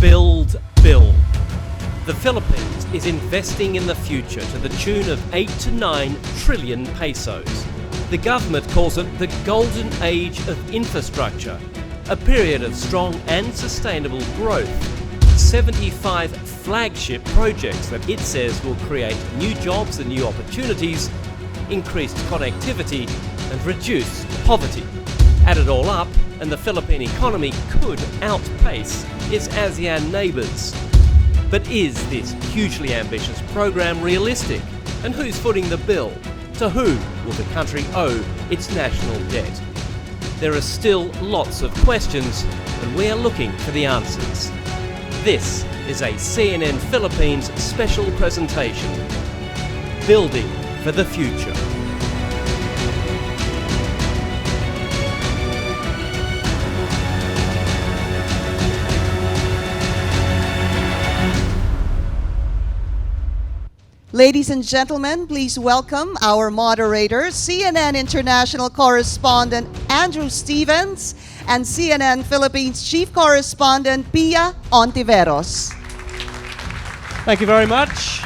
Build. The Philippines is investing in the future to the tune of 8 to 9 trillion pesos. The government calls it the golden age of infrastructure, a period of strong and sustainable growth. 75 flagship projects that it says will create new jobs and new opportunities, increased connectivity and reduce poverty. Add it all up and the Philippine economy could outpace its ASEAN neighbours. But is this hugely ambitious program realistic? And who's footing the bill? To who will the country owe its national debt? There are still lots of questions and we are looking for the answers. This is a CNN Philippines special presentation, Building for the Future. Ladies and gentlemen, please welcome our moderator, CNN International Correspondent Andrew Stevens and CNN Philippines Chief Correspondent Pia Ontiveros. Thank you very much.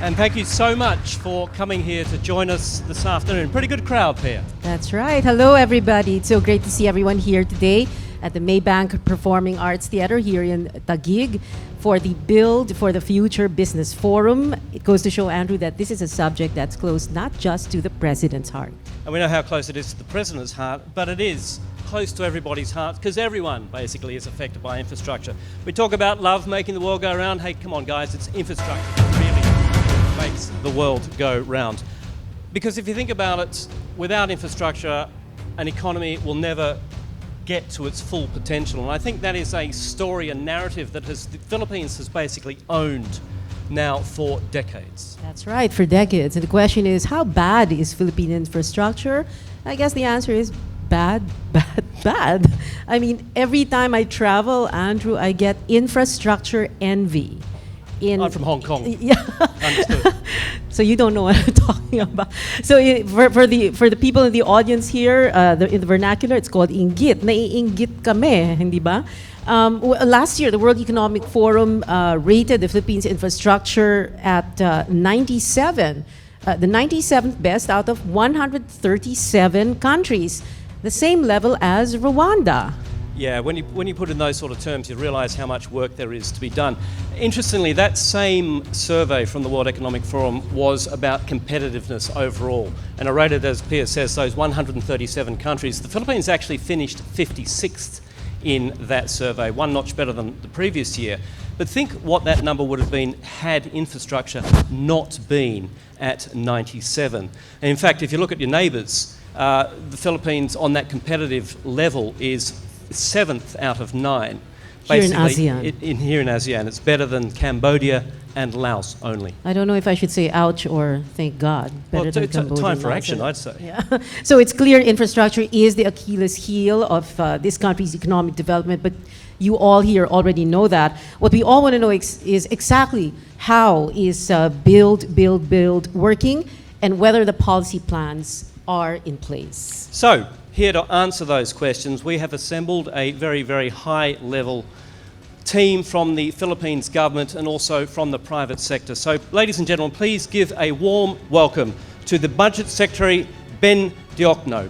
And thank you so much for coming here to join us this afternoon. Pretty good crowd, Pia. That's right. Hello, everybody. It's so great to see everyone here today at the Maybank Performing Arts Theater here in Taguig for the Build for the Future Business Forum. It goes to show, Andrew, that this is a subject that's close not just to the President's heart. And we know how close it is to the President's heart, but it is close to everybody's heart because everyone basically is affected by infrastructure. We talk about love making the world go round. Hey, come on, guys, it's infrastructure that really makes the world go round. Because if you think about it, without infrastructure, an economy will never get to its full potential. And I think that is a story, a narrative that the Philippines has basically owned now for decades. That's right, for decades. And the question is, how bad is Philippine infrastructure? I guess the answer is bad. I mean, every time I travel, Andrew, I get infrastructure envy. I'm from Hong Kong. Yeah. Understood. So you don't know what I'm talking about. So for the people in the audience here, in the vernacular, it's called inggit. Naiinggit kami, hindi ba? Last year, the World Economic Forum rated the Philippines infrastructure at 97, the 97th best out of 137 countries, the same level as Rwanda. Yeah, when you put in those sort of terms, you realise how much work there is to be done. Interestingly, that same survey from the World Economic Forum was about competitiveness overall. And I rated, as Pia says, those 137 countries. The Philippines actually finished 56th in that survey, one notch better than the previous year. But think what that number would have been had infrastructure not been at 97. And in fact, if you look at your neighbours, the Philippines on that competitive level is 7th out of 9. Here in ASEAN. Here in ASEAN. It's better than Cambodia and Laos only. I don't know if I should say ouch or thank God. Better than Cambodia. Time for action, I'd say. Yeah. So it's clear infrastructure is the Achilles heel of this country's economic development, but you all here already know that. What we all want to know is exactly how is build working and whether the policy plans are in place. So, here to answer those questions, we have assembled a very, very high-level team from the Philippines government and also from the private sector. So, ladies and gentlemen, please give a warm welcome to the Budget Secretary, Ben Diokno.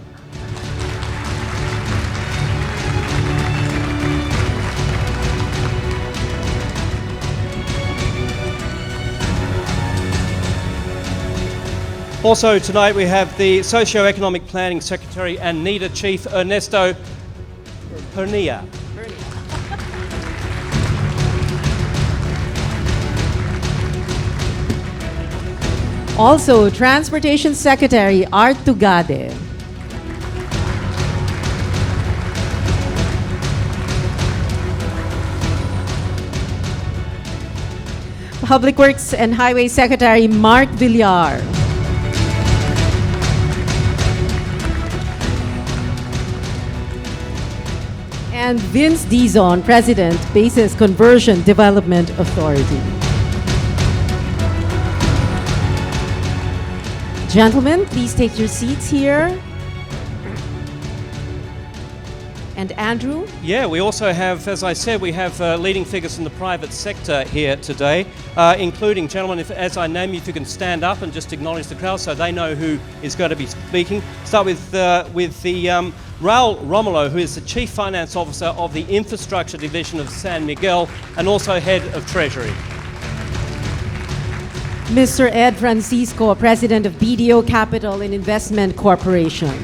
Also tonight we have the Socio-Economic Planning Secretary and NEDA Chief Ernesto Pernia. Also, Transportation Secretary Art Tugade. Public Works and Highway Secretary Mark Villar. And Vince Dizon, President, Bases Conversion Development Authority. Gentlemen, please take your seats here. And Andrew? Yeah, we also have, as I said, we have leading figures in the private sector here today, including, gentlemen, as I name you, if you can stand up and just acknowledge the crowd so they know who is going to be speaking. Start with Raul Romulo, who is the Chief Finance Officer of the Infrastructure Division of San Miguel and also Head of Treasury. Mr. Ed Francisco, President of BDO Capital and Investment Corporation.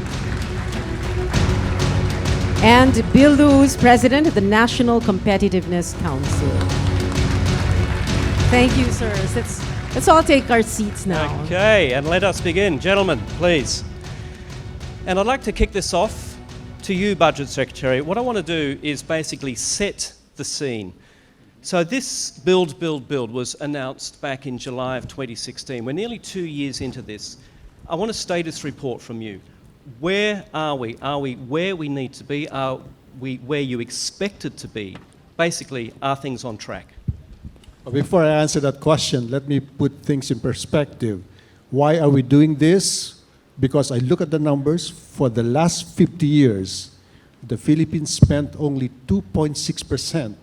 And Bill Luz, President of the National Competitiveness Council. Thank you, sirs. Let's all take our seats now. Okay, and let us begin. Gentlemen, please. And I'd like to kick this off to you, Budget Secretary. What I want to do is basically set the scene. So this Build was announced back in July of 2016. We're nearly 2 years into this. I want a status report from you. Where are we? Are we where we need to be? Are we where you expected to be? Basically, are things on track? Before I answer that question, let me put things in perspective. Why are we doing this? Because I look at the numbers. For the last 50 years, the Philippines spent only 2.6%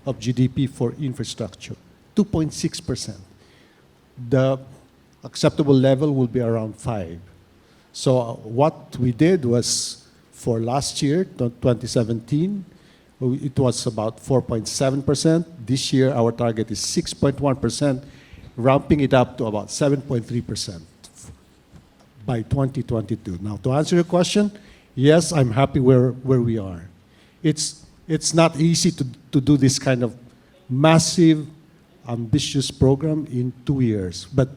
of GDP for infrastructure. 2.6%. The acceptable level will be around 5%. So what we did was, for last year, 2017, it was about 4.7%. This year, our target is 6.1%, ramping it up to about 7.3% by 2022. Now, to answer your question, yes, I'm happy where we are. It's not easy to do this kind of massive, ambitious program in 2 years. But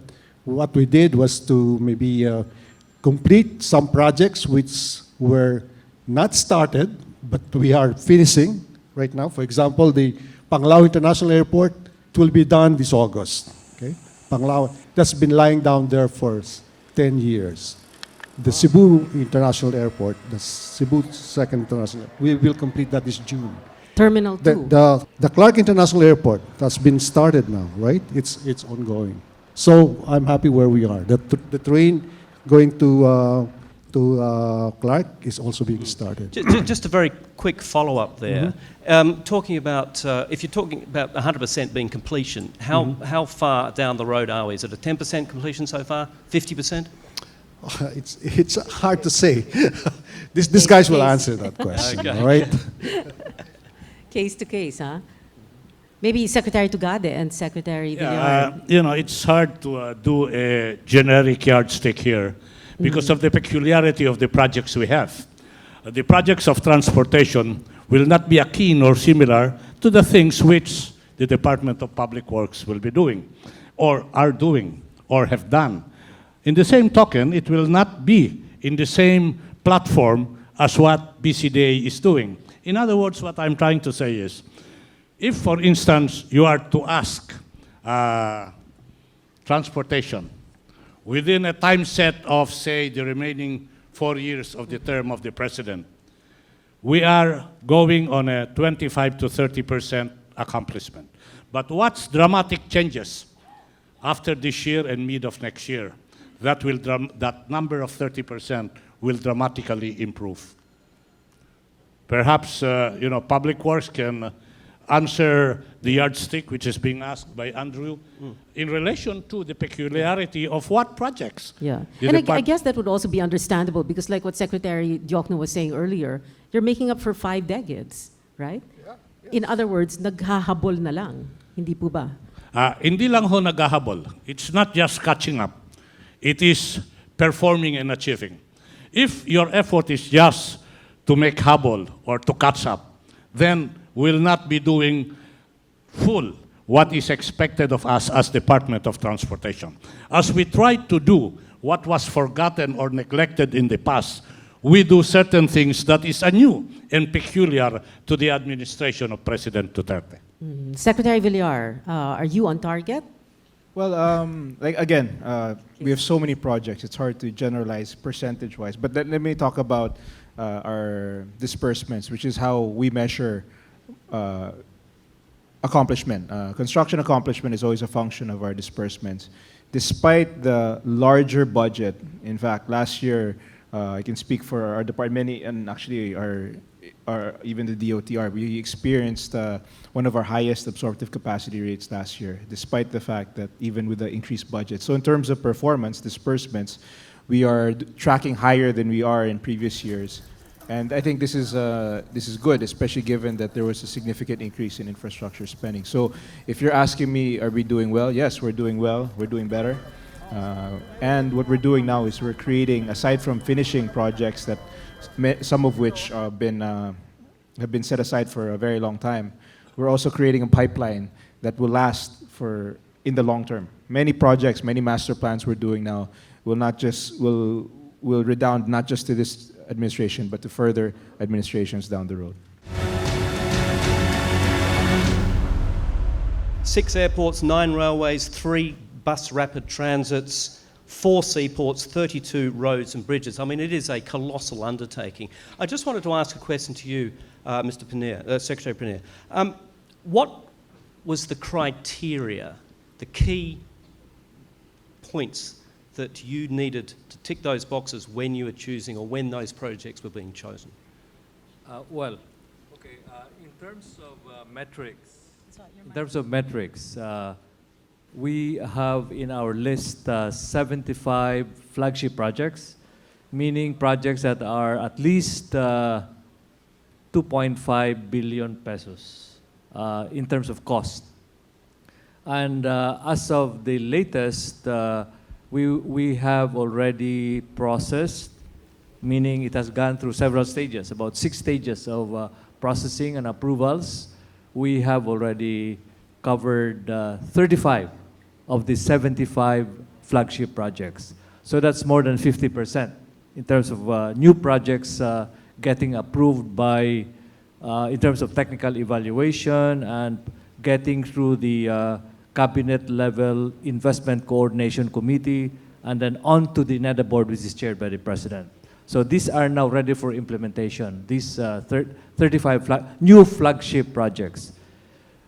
what we did was to maybe complete some projects which were not started, but we are finishing right now. For example, the Panglao International Airport, it will be done this August. Okay? Panglao, that's been lying down there for 10 years. The Cebu International Airport, the Cebu Second International, we will complete that this June. Terminal 2. The Clark International Airport has been started now, right? It's ongoing. So I'm happy where we are. The train going to Clark is also being started. Just a very quick follow-up there. Talking about, if you're talking about 100% being completion, how far down the road are we? Is it a 10% completion so far? 50%? It's hard to say. These guys will answer that question, Okay. all right? Case to case, huh? Maybe Secretary Tugade and Secretary Villar. It's hard to do a generic yardstick here because of the peculiarity of the projects we have. The projects of transportation will not be akin or similar to the things which the Department of Public Works will be doing, or are doing, or have done. In the same token, it will not be in the same platform as what BCDA is doing. In other words, what I'm trying to say is, if, for instance, you are to ask transportation within a time set of, say, the remaining 4 years of the term of the president, we are going on a 25 to 30% accomplishment. But what's dramatic changes after this year and mid of next year? That number of 30% will dramatically improve. Perhaps, Public Works can answer the yardstick which is being asked by Andrew in relation to the peculiarity of what projects. Yeah, and I guess that would also be understandable because like what Secretary Diokno was saying earlier, you're making up for 5 decades, right? Yeah, yes. In other words, naghahabol na lang, hindi po ba? Hindi lang ho naghahabol. It's not just catching up. It is performing and achieving. If your effort is just to make habol or to catch up, then we'll not be doing full what is expected of us as Department of Transportation. As we try to do what was forgotten or neglected in the past, we do certain things that is anew and peculiar to the administration of President Duterte. Secretary Villar, are you on target? Well, we have so many projects. It's hard to generalize percentage-wise. But let me talk about our disbursements, which is how we measure accomplishment. Construction accomplishment is always a function of our disbursements. Despite the larger budget, in fact, last year, I can speak for our department, and actually our or even the DOTR, we experienced one of our highest absorptive capacity rates last year, despite the fact that even with the increased budget. So in terms of performance, disbursements, we are tracking higher than we are in previous years. And I think this is good, especially given that there was a significant increase in infrastructure spending. So if you're asking me, are we doing well? Yes, we're doing well. We're doing better. And what we're doing now is we're creating, aside from finishing projects that some of which have been set aside for a very long time, we're also creating a pipeline that will last for in the long term. Many projects, many master plans we're doing now will redound not just to this administration, but to further administrations down the road. 6 airports, 9 railways, 3 bus rapid transits, 4 seaports, 32 roads and bridges. I mean, it is a colossal undertaking. I just wanted to ask a question to you, Mr. Pineda, Secretary Pineda. What was the criteria, the key points that you needed to tick those boxes when you were choosing or when those projects were being chosen? In terms of metrics, we have in our list 75 flagship projects, meaning projects that are at least 2.5 billion pesos in terms of cost. And as of the latest, we have already processed, meaning it has gone through several stages, about 6 stages of processing and approvals. We have already covered 35 of the 75 flagship projects. So that's more than 50% in terms of new projects getting approved by, in terms of technical evaluation and getting through the cabinet level investment coordination committee and then on to the NEDA board, which is chaired by the president. So these are now ready for implementation, these 35 new flagship projects.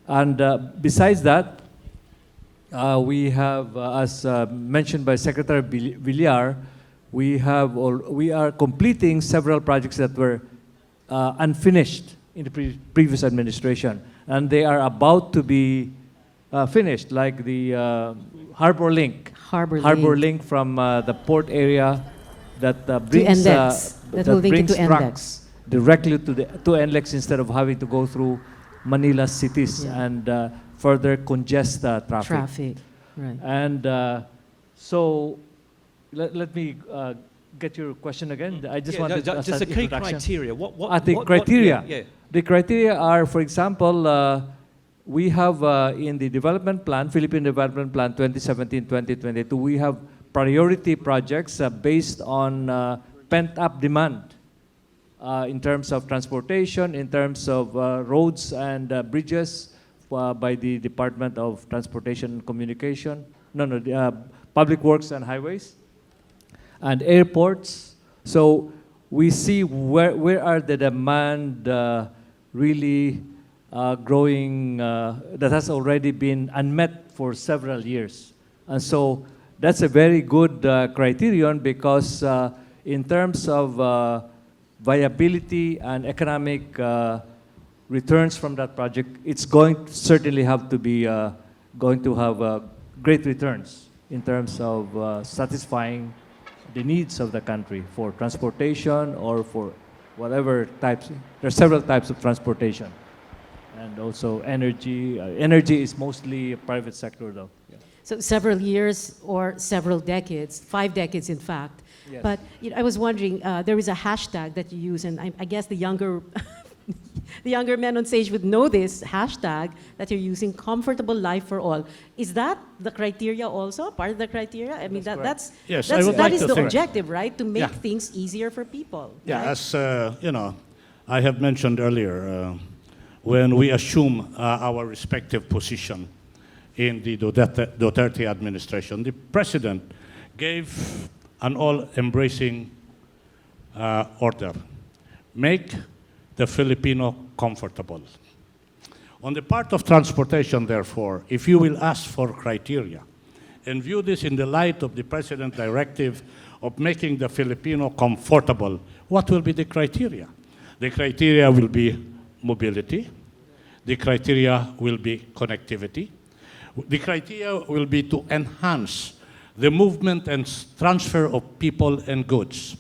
And besides that, we have, as mentioned by Secretary Villar, we are completing several projects that were unfinished in the previous administration, and they are about to be finished, like the Harbor Link. Harbor Link from the port area that brings NLEX, that will link it to NLEX. trucks directly to NLEX instead of having to go through Manila cities and further congest traffic. Right. And so let me get your question again. I just wanted to just the key criteria. The criteria are, for example, we have in the development plan, Philippine Development Plan 2017-2022, we have priority projects based on pent-up demand in terms of transportation, in terms of roads and bridges by the Department of Transportation and Communication, Public Works and Highways, and airports. So we see where are the demand really growing that has already been unmet for several years. And so that's a very good criterion because in terms of viability and economic returns from that project, it's going to certainly have to be going to have great returns in terms of satisfying the needs of the country for transportation or for whatever types. There are several types of transportation. And also energy. Energy is mostly private sector though. Yeah. So several years or several decades, 5 decades in fact. Yes. But I was wondering, there is a hashtag that you use, and I guess the younger the younger men on stage would know this hashtag that you're using, comfortable life for all. Is that the criteria also, part of the criteria? I mean, that's Yes, that I would like is to the think. objective, right? To make Yeah. things easier for people. Yeah, right? as I have mentioned earlier, when we assume our respective position in the Duterte administration, the president gave an all-embracing order: make the Filipino comfortable. On the part of transportation, therefore, if you will ask for criteria and view this in the light of the president's directive of making the Filipino comfortable, what will be the criteria? The criteria will be mobility. The criteria will be connectivity. The criteria will be to enhance the movement and transfer of people and goods.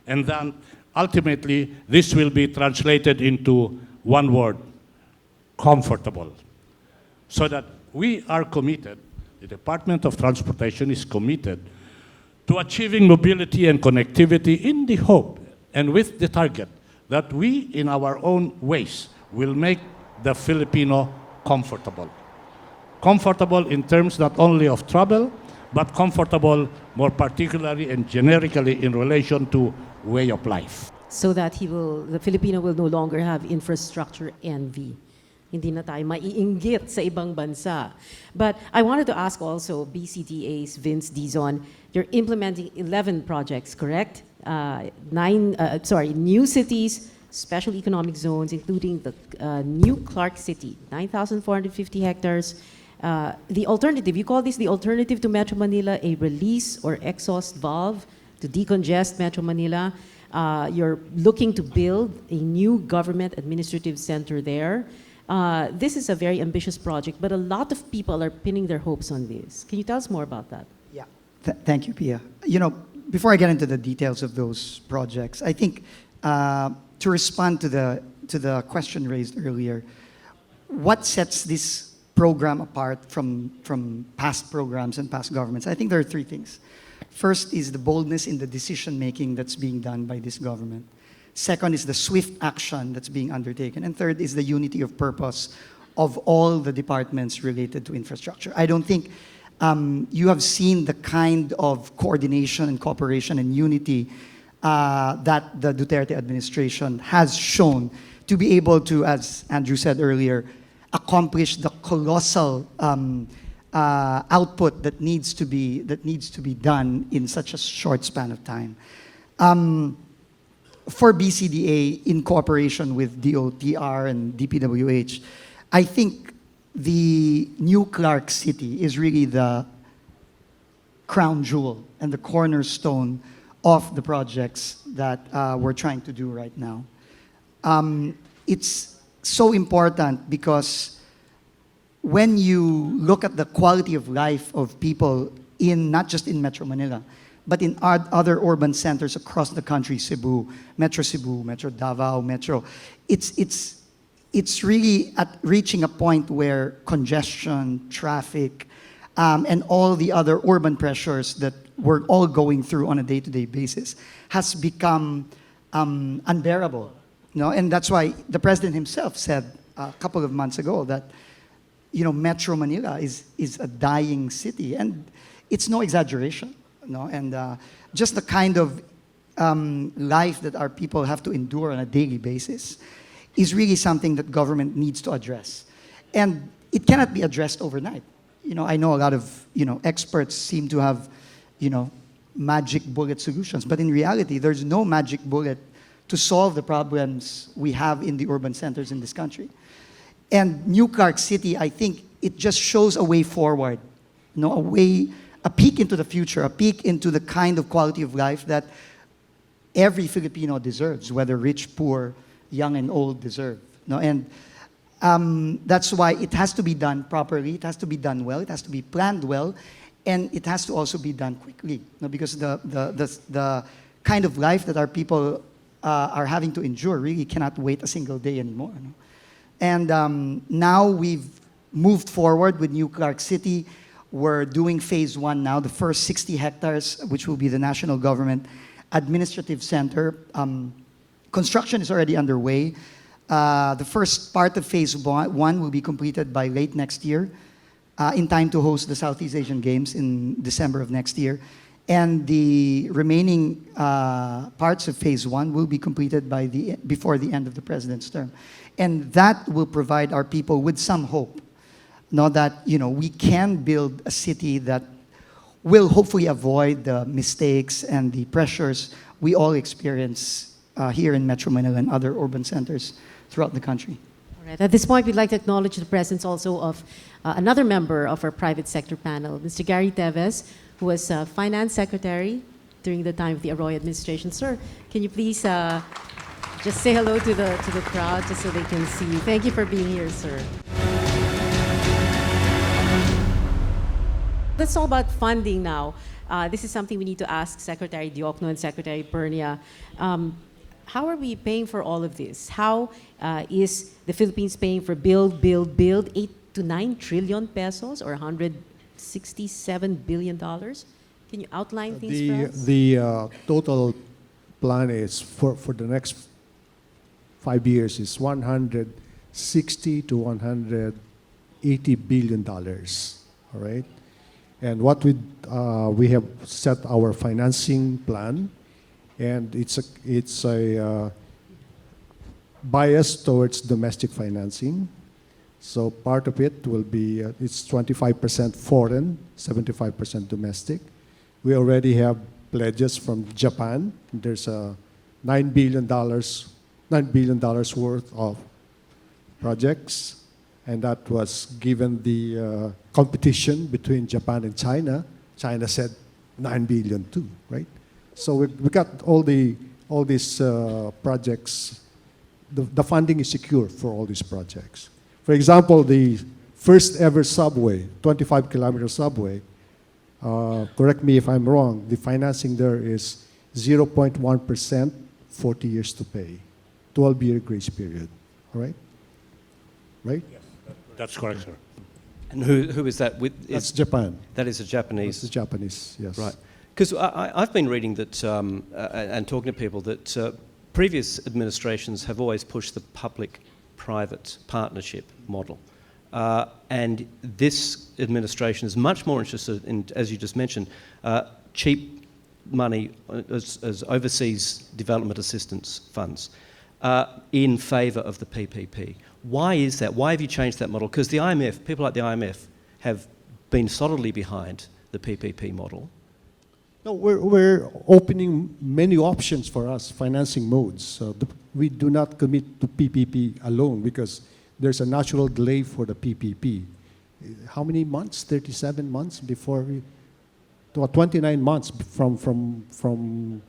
And then ultimately, this will be translated into one word: comfortable. So that we are committed, the Department of Transportation is committed to achieving mobility and connectivity in the hope and with the target that we, in our own ways, will make the Filipino comfortable. Comfortable in terms not only of travel, but comfortable more particularly and generically in relation to way of life. So that the Filipino will no longer have infrastructure envy. Hindi na tayo maiinggit sa ibang bansa. But I wanted to ask also BCDA's Vince Dizon, you're implementing 11 projects, correct? New cities, special economic zones, including the new Clark City, 9,450 hectares. The alternative, you call this the alternative to Metro Manila, a release or exhaust valve to decongest Metro Manila. You're looking to build a new government administrative center there. This is a very ambitious project, but a lot of people are pinning their hopes on this. Can you tell us more about that? Yeah, thank you, Pia. You know, before I get into the details of those projects, I think to respond to the question raised earlier, what sets this program apart from past programs and past governments? I think there are three things. First is the boldness in the decision-making that's being done by this government. Second is the swift action that's being undertaken. And third is the unity of purpose of all the departments related to infrastructure. I don't think you have seen the kind of coordination and cooperation and unity that the Duterte administration has shown to be able to, as Andrew said earlier, accomplish the colossal output that needs to be done in such a short span of time. For BCDA, in cooperation with DOTR and DPWH, I think the new Clark City is really the crown jewel and the cornerstone of the projects that we're trying to do right now. It's so important because when you look at the quality of life of people not just in Metro Manila, but in other urban centers across the country, Cebu, Metro Davao, it's really reaching a point where congestion, traffic, and all the other urban pressures that we're all going through on a day-to-day basis has become unbearable. And that's why the president himself said a couple of months ago that Metro Manila is a dying city, and it's no exaggeration. And just the kind of life that our people have to endure on a daily basis is really something that government needs to address. And it cannot be addressed overnight. I know a lot of experts seem to have magic bullet solutions, but in reality, there's no magic bullet to solve the problems we have in the urban centers in this country. And New Clark City, I think it just shows a way forward, a peek into the future, a peek into the kind of quality of life that every Filipino deserves, whether rich, poor, young, and old deserve. And that's why it has to be done properly, it has to be done well, it has to be planned well, and it has to also be done quickly. Because the kind of life that our people are having to endure really cannot wait a single day anymore. And now we've moved forward with New Clark City. We're doing phase 1 now, the first 60 hectares, which will be the national government administrative center. Construction is already underway. The first part of phase 1 will be completed by late next year, in time to host the Southeast Asian Games in December of next year. And the remaining parts of phase 1 will be completed before the end of the president's term. And that will provide our people with some hope. That we can build a city that will hopefully avoid the mistakes and the pressures we all experience here in Metro Manila and other urban centers throughout the country. All right. At this point, we'd like to acknowledge the presence also of another member of our private sector panel, Mr. Gary Teves, who was Finance Secretary during the time of the Arroyo administration. Sir, can you please Just say hello to the crowd just so they can see you. Thank you for being here, sir. Let's talk about funding now. This is something we need to ask Secretary Diokno and Secretary Pernia. How are we paying for all of this? How is the Philippines paying for build, 8 to 9 trillion pesos or $167 billion? Can you outline things for us? The total plan is for the next 5 years is 160 to 180 billion dollars. All right, and what we have set our financing plan, and it's a bias towards domestic financing. So part of it will be it's 25% foreign, 75% domestic. We already have pledges from Japan. There's a $9 billion worth of projects, and that was given the competition between Japan and China. China said 9 billion too, right? So we got all these projects. The funding is secure for all these projects. For example, the first ever subway, 25-kilometer subway, correct me if I'm wrong, the financing there is 0.1%, 40 years to pay, 12-year grace period, all right? Right? Yes, that's correct, sir. And who is that with? That's Japan. That is a Japanese. That's the Japanese, yes. Right. Because I've been reading that and talking to people that previous administrations have always pushed the public-private partnership model. And this administration is much more interested in, as you just mentioned, cheap money as overseas development assistance funds in favour of the PPP. Why is that? Why have you changed that model? Because the IMF, people like the IMF, have been solidly behind the PPP model. No, we're opening many options for us, financing modes. So we do not commit to PPP alone because there's a natural delay for the PPP. How many months? 37 months before we, 29 months from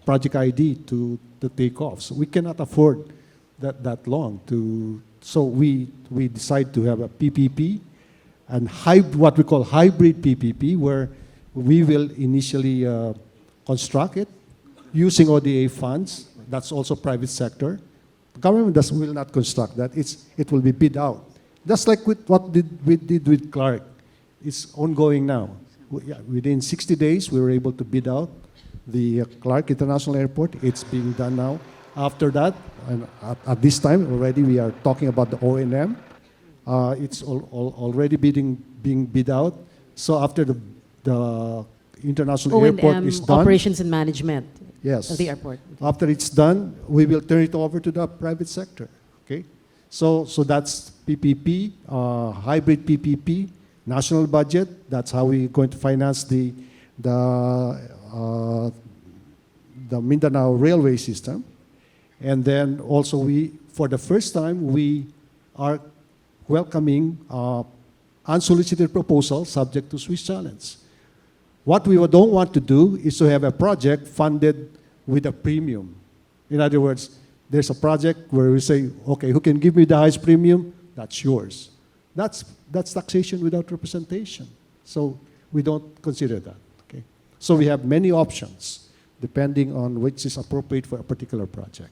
project ID to take off. So we cannot afford that long to. So we decide to have a PPP and what we call hybrid PPP, where we will initially construct it using ODA funds. That's also private sector. The government will not construct that. It will be bid out. Just like with what we did with Clark. It's ongoing now. Within 60 days, we were able to bid out the Clark International Airport. It's being done now. After that, and at this time already, we are talking about the O&M. It's already being bid out. So after the international airport is done, operations and management. Yes. Of the airport. After it's done, we will turn it over to the private sector. Okay, so that's PPP, hybrid PPP, national budget. That's how we're going to finance the Mindanao railway system, and then also for the first time, we are welcoming unsolicited proposals subject to Swiss challenge. What we don't want to do is to have a project funded with a premium. In other words, there's a project where we say, okay, who can give me the highest premium? That's yours. That's taxation without representation. So we don't consider that. Okay. So we have many options depending on which is appropriate for a particular project.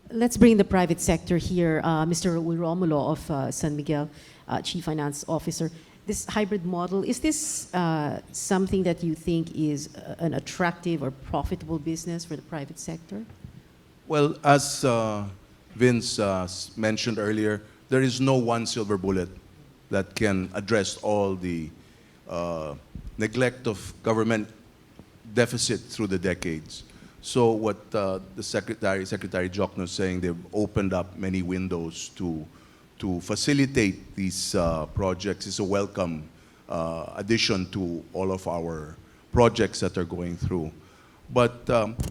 Let's bring the private sector here. Mr. Raul Romulo of San Miguel, Chief Finance Officer. This hybrid model, is this something that you think is an attractive or profitable business for the private sector? Well, as Vince mentioned earlier, there is no one silver bullet that can address all the neglect of government deficit through the decades. So what the Secretary Diokno is saying, they've opened up many windows to facilitate these projects is a welcome addition to all of our projects that are going through. But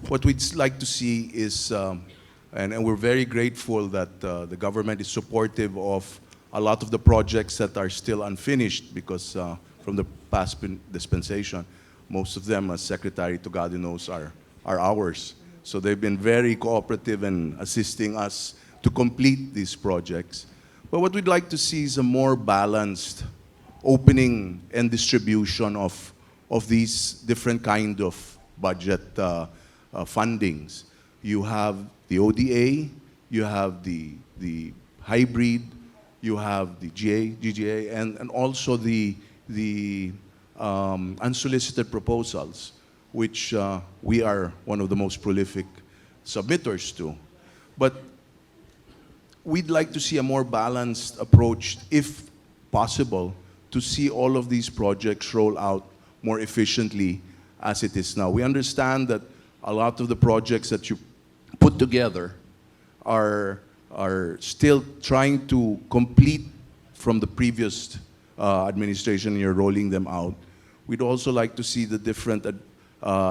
what we'd like to see is, and we're very grateful that the government is supportive of a lot of the projects that are still unfinished because from the past dispensation, most of them, as Secretary Togado knows, are ours. So they've been very cooperative in assisting us to complete these projects. But what we'd like to see is a more balanced opening and distribution of these different kind of budget fundings. You have the ODA, you have the hybrid, you have the GGA, and also the unsolicited proposals, which we are one of the most prolific submitters to. But we'd like to see a more balanced approach, if possible, to see all of these projects roll out more efficiently as it is now. We understand that a lot of the projects that you put together are still trying to complete from the previous administration, and you're rolling them out. We'd also like to see the different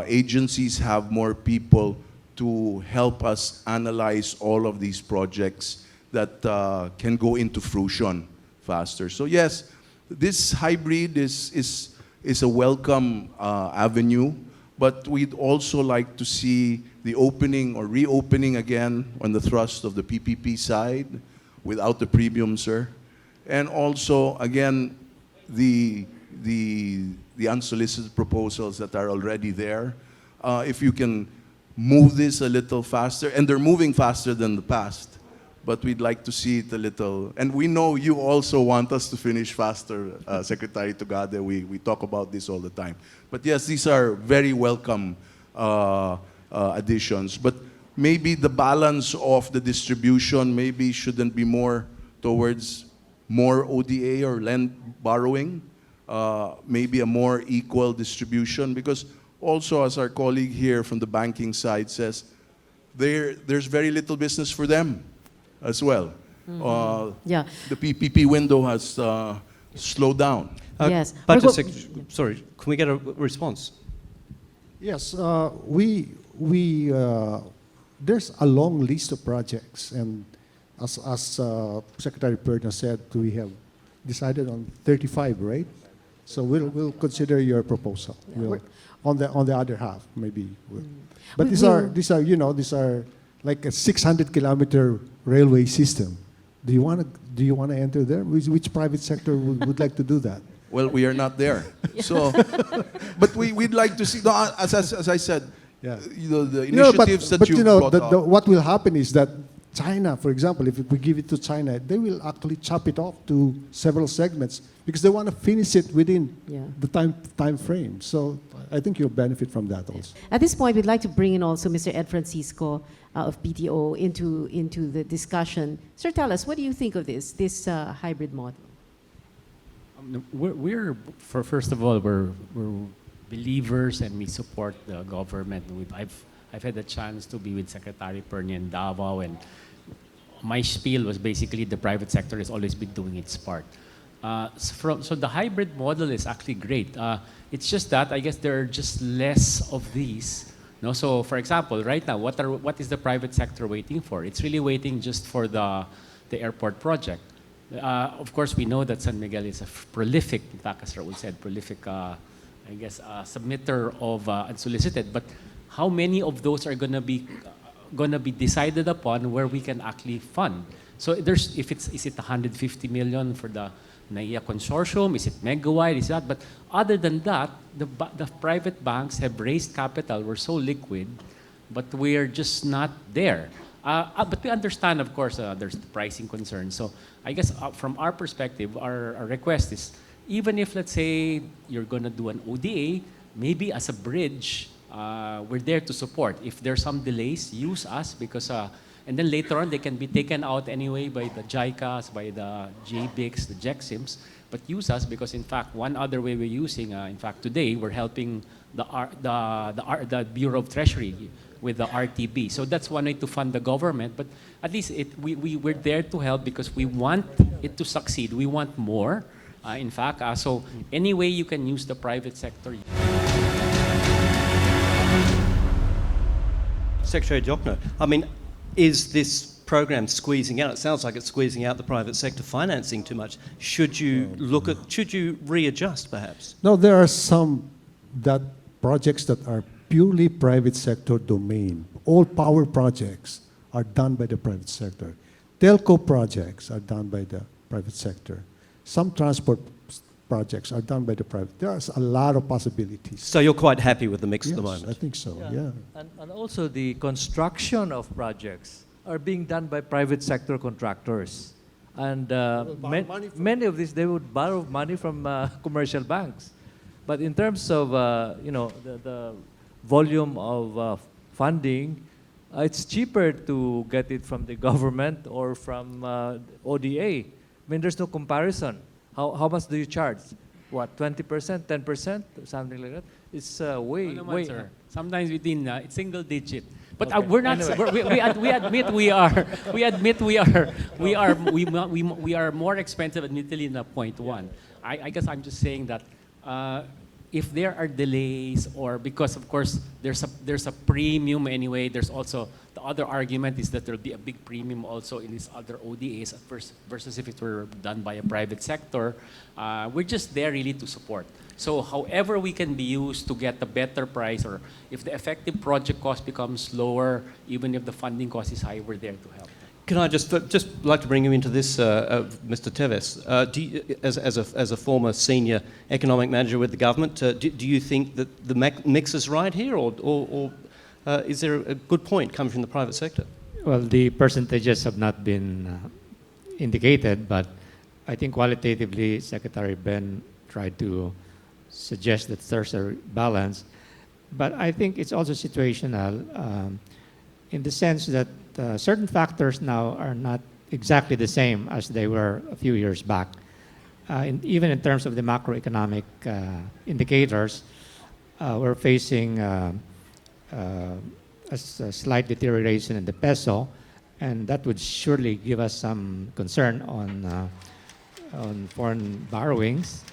agencies have more people to help us analyze all of these projects that can go into fruition faster. So yes, this hybrid is a welcome avenue, but we'd also like to see the opening or reopening again on the thrust of the PPP side without the premium, sir. And also, again, the unsolicited proposals that are already there. If you can move this a little faster, and they're moving faster than the past, but we'd like to see it a little, and we know you also want us to finish faster, Secretary Tugade. We talk about this all the time. But yes, these are very welcome additions. But maybe the balance of the distribution maybe shouldn't be more towards more ODA or borrowing, maybe a more equal distribution, because also, as our colleague here from the banking side says, there's very little business for them as well. Yeah. The PPP window has slowed down. Yes. Budget Secretary, sorry, can we get a response? Yes, there's a long list of projects, and as Secretary Perna said, we have decided on 35, right? So we'll consider your proposal. Yeah. On the other half, maybe. But these are like a 600-kilometer railway system. Do you want to enter there? Which private sector would like to do that? Well, we are not there. So, but we'd like to see, no, as I said, Yeah. the initiatives that you brought up. What will happen is that China, for example, if we give it to China, they will actually chop it off to several segments because they want to finish it within the time frame. So I think you'll benefit from that also. At this point, we'd like to bring in also Mr. Ed Francisco of PTO into the discussion. Sir, tell us, what do you think of this hybrid model? First of all, we're believers and we support the government. I've had the chance to be with Secretary Perna in Davao, and my spiel was basically the private sector has always been doing its part. So the hybrid model is actually great. It's just that I guess there are just less of these. No? So for example, right now, what is the private sector waiting for? It's really waiting just for the airport project. Of course, we know that San Miguel is a prolific, in fact, as Raul said, prolific, submitter of unsolicited. But how many of those are gonna be decided upon where we can actually fund? So is it 150 million for the NAIA consortium? Is it Megawide? Is that? But other than that, the private banks have raised capital. We're so liquid, but we're just not there. But we understand, of course, there's the pricing concern. So I guess from our perspective, our request is, even if, let's say, you're going to do an ODA, maybe as a bridge, we're there to support. If there's some delays, use us because, and then later on, they can be taken out anyway by the JICAs, by the JBICs, the JEXIMs, but use us because, in fact, one other way we're using, in fact, today, we're helping the Bureau of Treasury with the RTB. So that's one way to fund the government, but at least we're there to help because we want it to succeed. We want more, in fact. So any way you can use the private sector. Secretary Diokno, I mean, is this program squeezing out? It sounds like it's squeezing out the private sector financing too much. Should you readjust perhaps? No, there are some projects that are purely private sector domain all power projects are done by the private sector. Telco projects are done by the private sector. Some transport projects are done by the private. There's a lot of possibilities. So you're quite happy with the mix Yes, at the moment? I think so, yeah. And also the construction of projects are being done by private sector contractors. And many of these, they would borrow money from commercial banks. But in terms of the volume of funding, it's cheaper to get it from the government or from ODA. I mean, there's no comparison. How much do you charge? What, 20%, 10%, something like that? It's way. Sir. Sometimes within single digit. But Okay. we're not. Anyway. We admit we are more expensive, admittedly, than 0.1. I guess I'm just saying that if there are delays, or because of course there's a premium anyway. There's also the other argument is that there'll be a big premium also in these other ODAs at first versus if it were done by a private sector. We're just there really to support. So however we can be used to get a better price, or if the effective project cost becomes lower, even if the funding cost is high, we're there to help. Can I just like to bring you into this, Mr. Teves? As a former senior economic manager with the government, do you think that the mix is right here, or is there a good point coming from the private sector? Well, the percentages have not been indicated, but I think qualitatively, Secretary Ben tried to suggest that there's a balance. But I think it's also situational in the sense that certain factors now are not exactly the same as they were a few years back. Even in terms of the macroeconomic indicators, we're facing a slight deterioration in the peso, and that would surely give us some concern on foreign borrowings.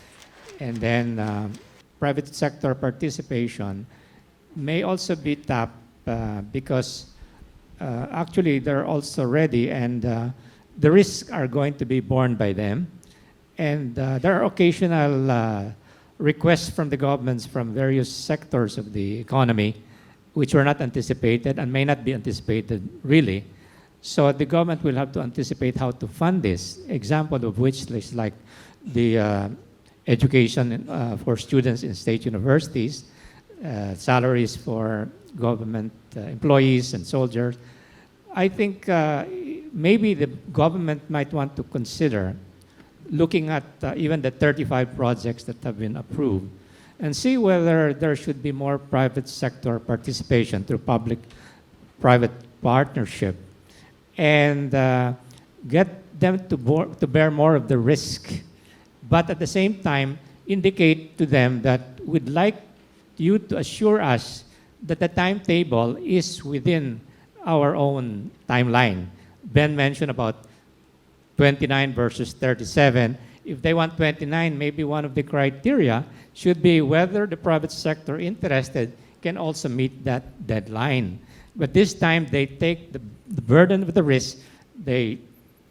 And then private sector participation may also be tapped because actually they're also ready, and the risks are going to be borne by them. And there are occasional requests from the governments from various sectors of the economy which were not anticipated and may not be anticipated really. So the government will have to anticipate how to fund this. Example of which is like the education for students in state universities, salaries for government employees and soldiers. I think maybe the government might want to consider looking at even the 35 projects that have been approved and see whether there should be more private sector participation through public-private partnership and get them to bear more of the risk, but at the same time indicate to them that we'd like you to assure us that the timetable is within our own timeline. Ben mentioned about 29 versus 37. If they want 29, maybe one of the criteria should be whether the private sector interested can also meet that deadline. But this time they take the burden of the risk, they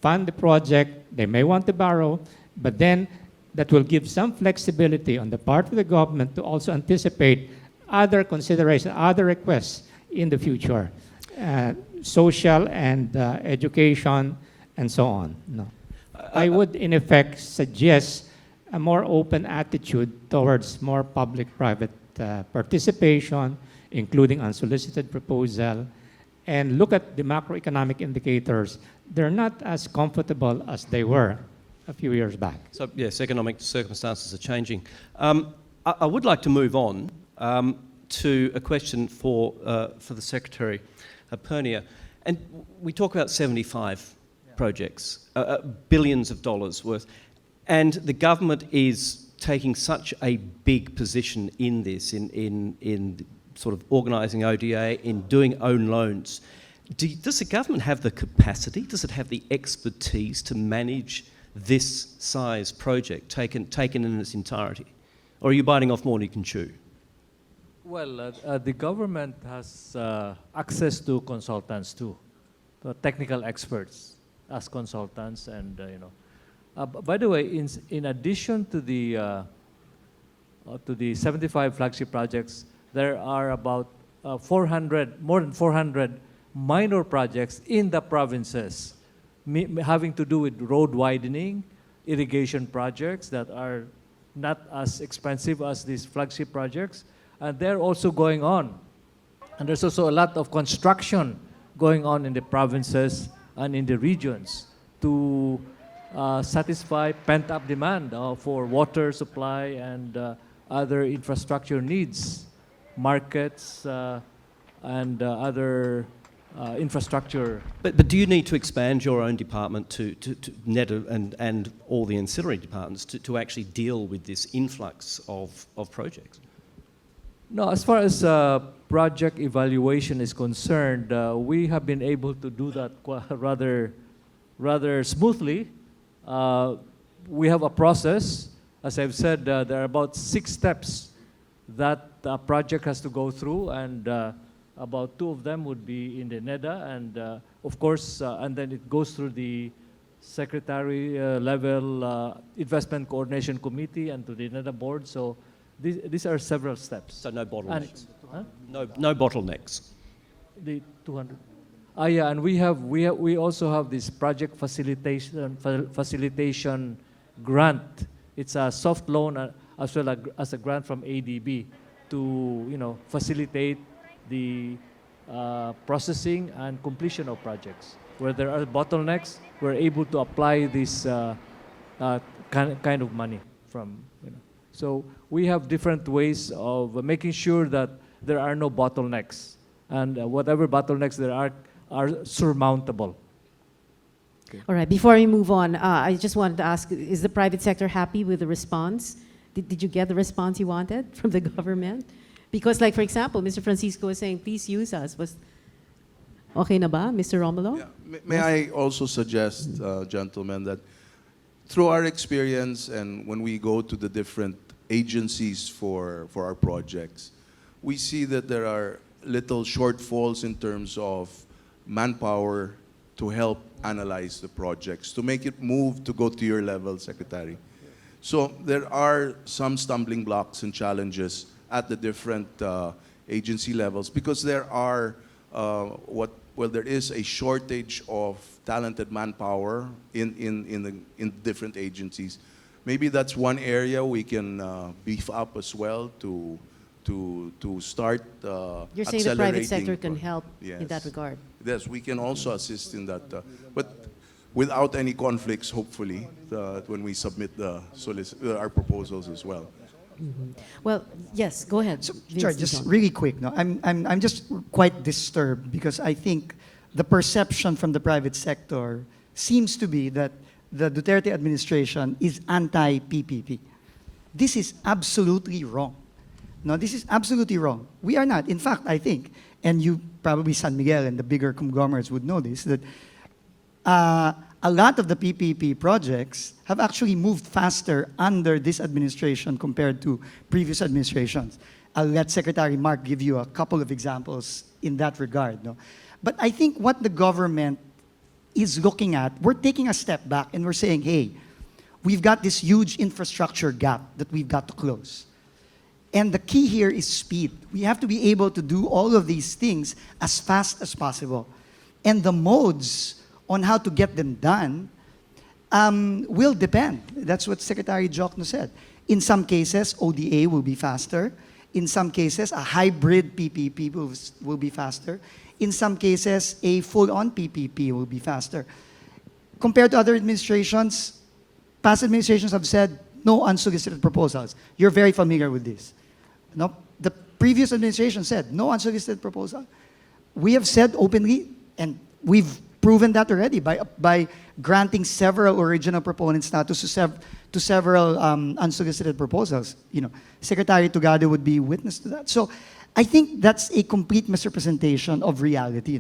fund the project, they may want to borrow, but then that will give some flexibility on the part of the government to also anticipate other considerations, other requests in the future, social and education and so on. No. I would, in effect, suggest a more open attitude towards more public-private participation, including unsolicited proposal, and look at the macroeconomic indicators. They're not as comfortable as they were a few years back. So yes, economic circumstances are changing. I would like to move on to a question for the Secretary, Pernia. And we talk about 75 projects, billions of dollars worth, and the government is taking such a big position in this, in sort of organising ODA, in doing own loans. Does the government have the capacity, does it have the expertise to manage this size project taken in its entirety? Or are you biting off more than you can chew? Well, the government has access to consultants too, technical experts as consultants, and by the way, in addition to the 75 flagship projects, there are about more than 400 minor projects in the provinces, having to do with road widening, irrigation projects that are not as expensive as these flagship projects, and they're also going on. And there's also a lot of construction going on in the provinces and in the regions to satisfy pent-up demand for water supply and other infrastructure needs, markets, and other infrastructure. But do you need to expand your own department to NEDA and all the ancillary departments to actually deal with this influx of projects? No, as far as project evaluation is concerned, we have been able to do that rather smoothly. We have a process. As I've said, there are about 6 steps that a project has to go through, and about 2 of them would be in the NEDA, and of course, and then it goes through the secretary level investment coordination committee and to the NEDA board. So these are several steps. So no bottlenecks. And, No bottlenecks. the 200. Yeah, and we also have this project facilitation grant. It's a soft loan as well as a grant from ADB to facilitate the processing and completion of projects. Where there are bottlenecks, we're able to apply this kind of money from. So we have different ways of making sure that there are no bottlenecks, and whatever bottlenecks there are surmountable. Okay. All right, before we move on, I just wanted to ask, is the private sector happy with the response? Did you get the response you wanted from the government? Because, like, for example, Mr. Francisco was saying, please use us. Okay na ba, Mr. Romulo? Yeah. May I also suggest, gentlemen, that through our experience and when we go to the different agencies for our projects, we see that there are little shortfalls in terms of manpower to help analyze the projects, to make it move to go to your level, Secretary. So there are some stumbling blocks and challenges at the different agency levels because there are there is a shortage of talented manpower in different agencies. Maybe that's one area we can beef up as well to start You're saying the private sector can help in that regard? Yes, we can also assist in that, but without any conflicts, hopefully, when we submit our proposals as well. Mm-hmm. Well, yes, go ahead. So, Vince sorry, just Dizon. really quick. No, I'm just quite disturbed because I think the perception from the private sector seems to be that the Duterte administration is anti-PPP. This is absolutely wrong. No, this is absolutely wrong. We are not. In fact, I think, and you probably San Miguel and the bigger conglomerates would know this, that a lot of the PPP projects have actually moved faster under this administration compared to previous administrations. I'll let Secretary Mark give you a couple of examples in that regard. No? But I think what the government is looking at, we're taking a step back and we're saying, hey, we've got this huge infrastructure gap that we've got to close. And the key here is speed. We have to be able to do all of these things as fast as possible. And the modes on how to get them done will depend. That's what Secretary Jokno said. In some cases, ODA will be faster. In some cases, a hybrid PPP will be faster. In some cases, a full-on PPP will be faster. Compared to other administrations, past administrations have said no unsolicited proposals. You're very familiar with this. No, the previous administration said no unsolicited proposal. We have said openly, and we've proven that already by granting several original proponent status to several unsolicited proposals. Secretary Tugado would be witness to that. So I think that's a complete misrepresentation of reality.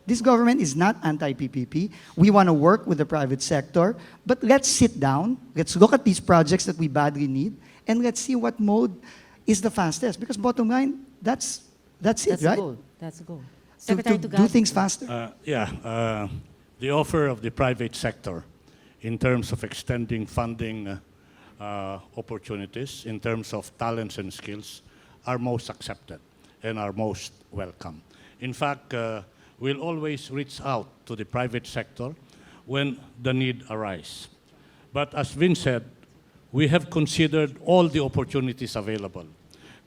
This government is not anti-PPP. We want to work with the private sector, but let's sit down, let's look at these projects that we badly need, and let's see what mode is the fastest. Because bottom line, that's it, right? The goal. That's the goal. To Secretary do Tugado. things faster. The offer of the private sector in terms of extending funding opportunities, in terms of talents and skills, are most accepted and are most welcome. In fact, will always reach out to the private sector when the need arises. But as Vince said, we have considered all the opportunities available.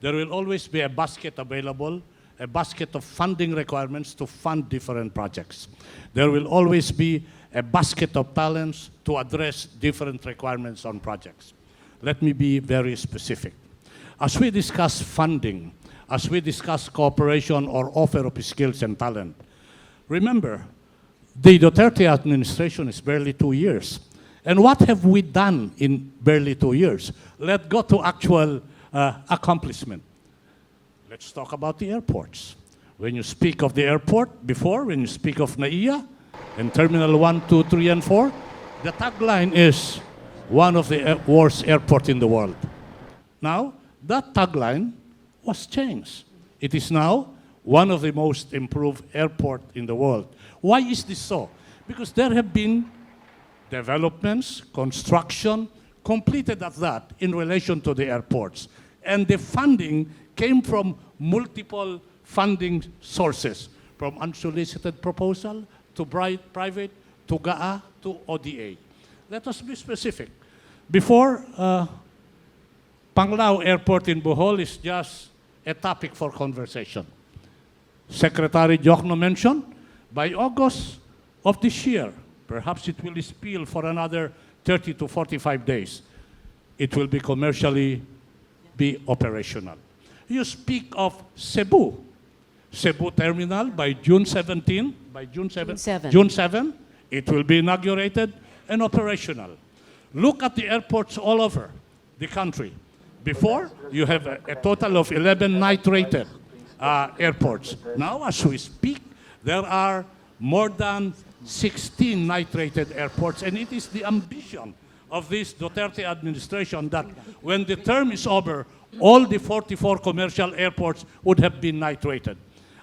There will always be a basket available, a basket of funding requirements to fund different projects. There will always be a basket of talents to address different requirements on projects. Let me be very specific. As we discuss funding, as we discuss cooperation or offer of skills and talent, remember, the Duterte administration is barely 2 years. And what have we done in barely 2 years? Let's go to actual accomplishment. Let's talk about the airports. When you speak of the airport before, when you speak of NAIA and Terminal 1, 2, 3, and 4, the tagline is one of the worst airports in the world. Now, that tagline was changed. It is now one of the most improved airports in the world. Why is this so? Because there have been developments, construction, completed at that in relation to the airports. And the funding came from multiple funding sources, from unsolicited proposal to private, to GAA, to ODA. Let us be specific. Before, Panglao Airport in Bohol is just a topic for conversation. Secretary Jokno mentioned, by August of this year, perhaps it will spill for another 30 to 45 days. It will be commercially operational. You speak of Cebu. Cebu Terminal by June 17, June 7, it will be inaugurated and operational. Look at the airports all over the country. Before, you have a total of 11 night-rated airports. Now, as we speak, there are more than 16 night-rated airports, and it is the ambition of this Duterte administration that when the term is over, all the 44 commercial airports would have been night-rated.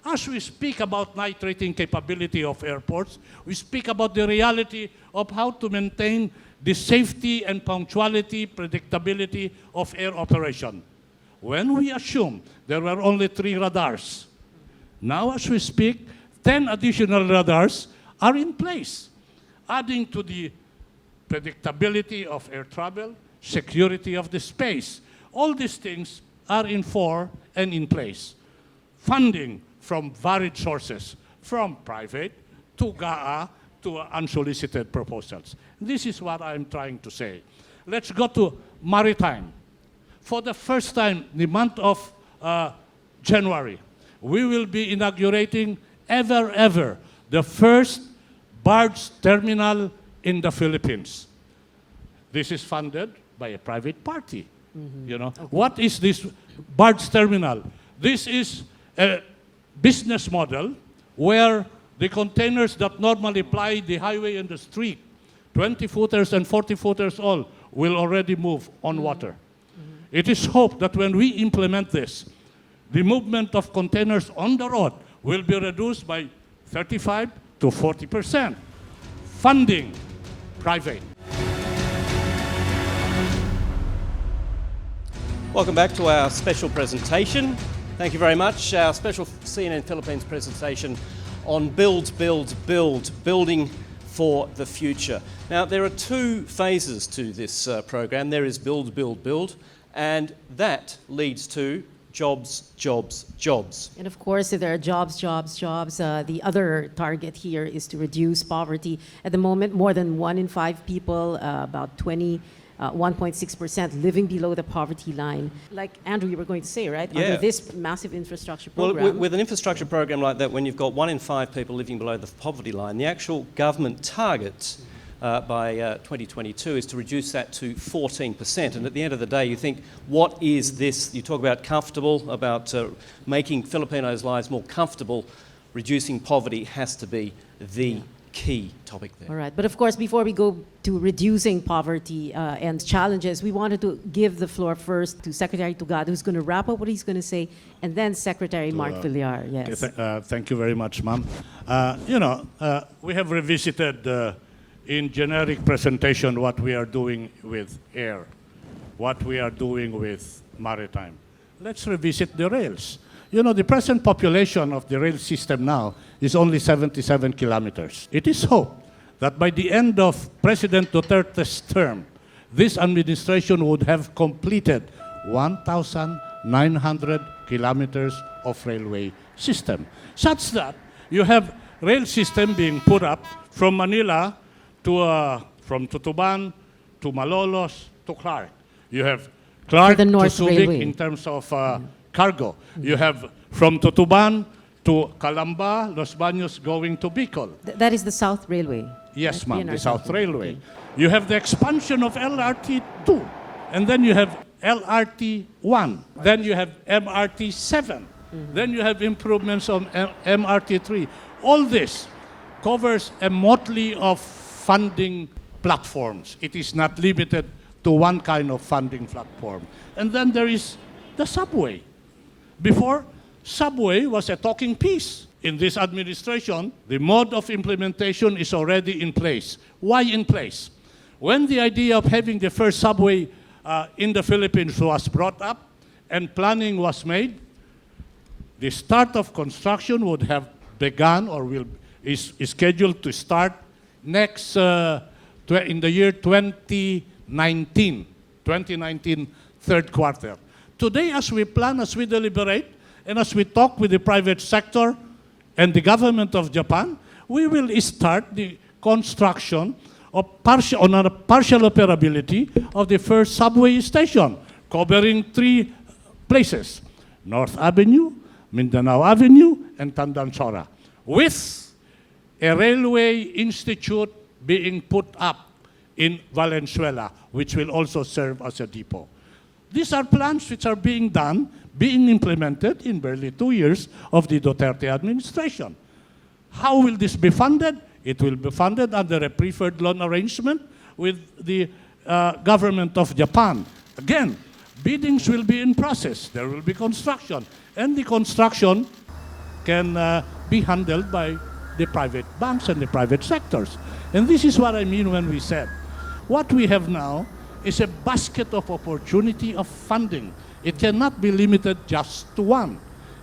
As we speak about night-rating capability of airports, we speak about the reality of how to maintain the safety and punctuality, predictability of air operation. When we assume there were only 3 radars, now as we speak, 10 additional radars are in place, adding to the predictability of air travel, security of the space. All these things are in force and in place. Funding from varied sources, from private to GAA to unsolicited proposals. This is what I'm trying to say. Let's go to maritime. For the first time, the month of January, we will be inaugurating ever, the first barge terminal in the Philippines. This is funded by a private party. You know, what is this barge terminal? This is a business model where the containers that normally ply the highway and the street, 20-footers and 40-footers all, will already move on water. It is hoped that when we implement this, the movement of containers on the road will be reduced by 35 to 40%. Funding, private. Welcome back to our special presentation. Thank you very much. Our special CNN Philippines presentation on Build, building for the future. Now, there are 2 phases to this program. There is build, and that leads to jobs. And of course, if there are jobs, the other target here is to reduce poverty. At the moment, more than 1 in 5 people, about 1.6% living below the poverty line. Like Andrew, you were going to say, right? Yeah. Under this massive infrastructure program. Well, with an infrastructure program like that, when you've got 1 in 5 people living below the poverty line, the actual government target by 2022 is to reduce that to 14%. And at the end of the day, you think, what is this? You talk about comfortable, about making Filipinos' lives more comfortable. Reducing poverty has to be the key topic there. All right, but of course, before we go to reducing poverty and challenges, we wanted to give the floor first to Secretary Tugado, who's going to wrap up what he's going to say, and then Secretary Mark Villar. Yes. Okay, thank you very much, ma'am. We have revisited in generic presentation what we are doing with air, what we are doing with maritime. Let's revisit the rails. You know, the present population of the rail system now is only 77 kilometers. It is hoped that by the end of President Duterte's term, this administration would have completed 1,900 kilometers of railway system, such that you have rail system being put up from Manila to, from Tutuban to Malolos to Clark. You have Clark the to North Subic Railway. in terms of cargo. You have from Tutuban to Calamba, Los Baños going to Bicol. That is the South Railway. Yes, right? ma'am, the PNR South Railway. Okay. You have the expansion of LRT 2, and then you have LRT 1, then you have MRT 7, then you have improvements on MRT 3. All this covers a motley of funding platforms. It is not limited to one kind of funding platform. And then there is the subway. Before, subway was a talking piece. In this administration, the mode of implementation is already in place. Why in place? When the idea of having the first subway in the Philippines was brought up and planning was made, the start of construction would have begun or is scheduled to start next in the year 2019, third quarter. Today, as we plan, as we deliberate, and as we talk with the private sector and the government of Japan, we will start the construction of partial operability of the first subway station, covering 3 places: North Avenue, Mindanao Avenue, and Tandansora, with a railway institute being put up in Valenzuela, which will also serve as a depot. These are plans which are being done, being implemented in barely 2 years of the Duterte administration. How will this be funded? It will be funded under a preferred loan arrangement with the government of Japan. Again, biddings will be in process. There will be construction. And the construction can be handled by the private banks and the private sectors. And this is what I mean when we said, what we have now is a basket of opportunity of funding. It cannot be limited just to one.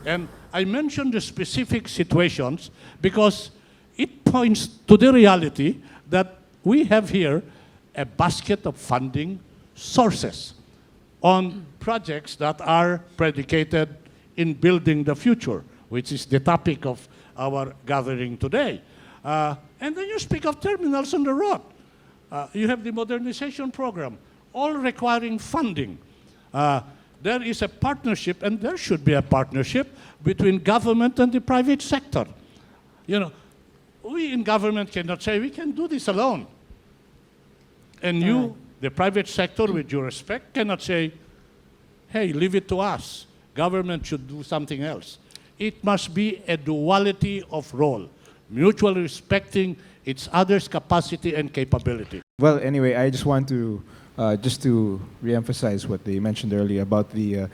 And I mentioned the specific situations because it points to the reality that we have here a basket of funding sources on projects that are predicated in building the future, which is the topic of our gathering today. And then you speak of terminals on the road. You have the modernization program, all requiring funding. There is a partnership, and there should be a partnership between government and the private sector. You know, we in government cannot say we can do this alone. And you, the private sector, with due respect, cannot say, hey, leave it to us. Government should do something else. It must be a duality of role, mutually respecting each other's capacity and capability. Well, anyway, I just want to just to reemphasize what they mentioned earlier about the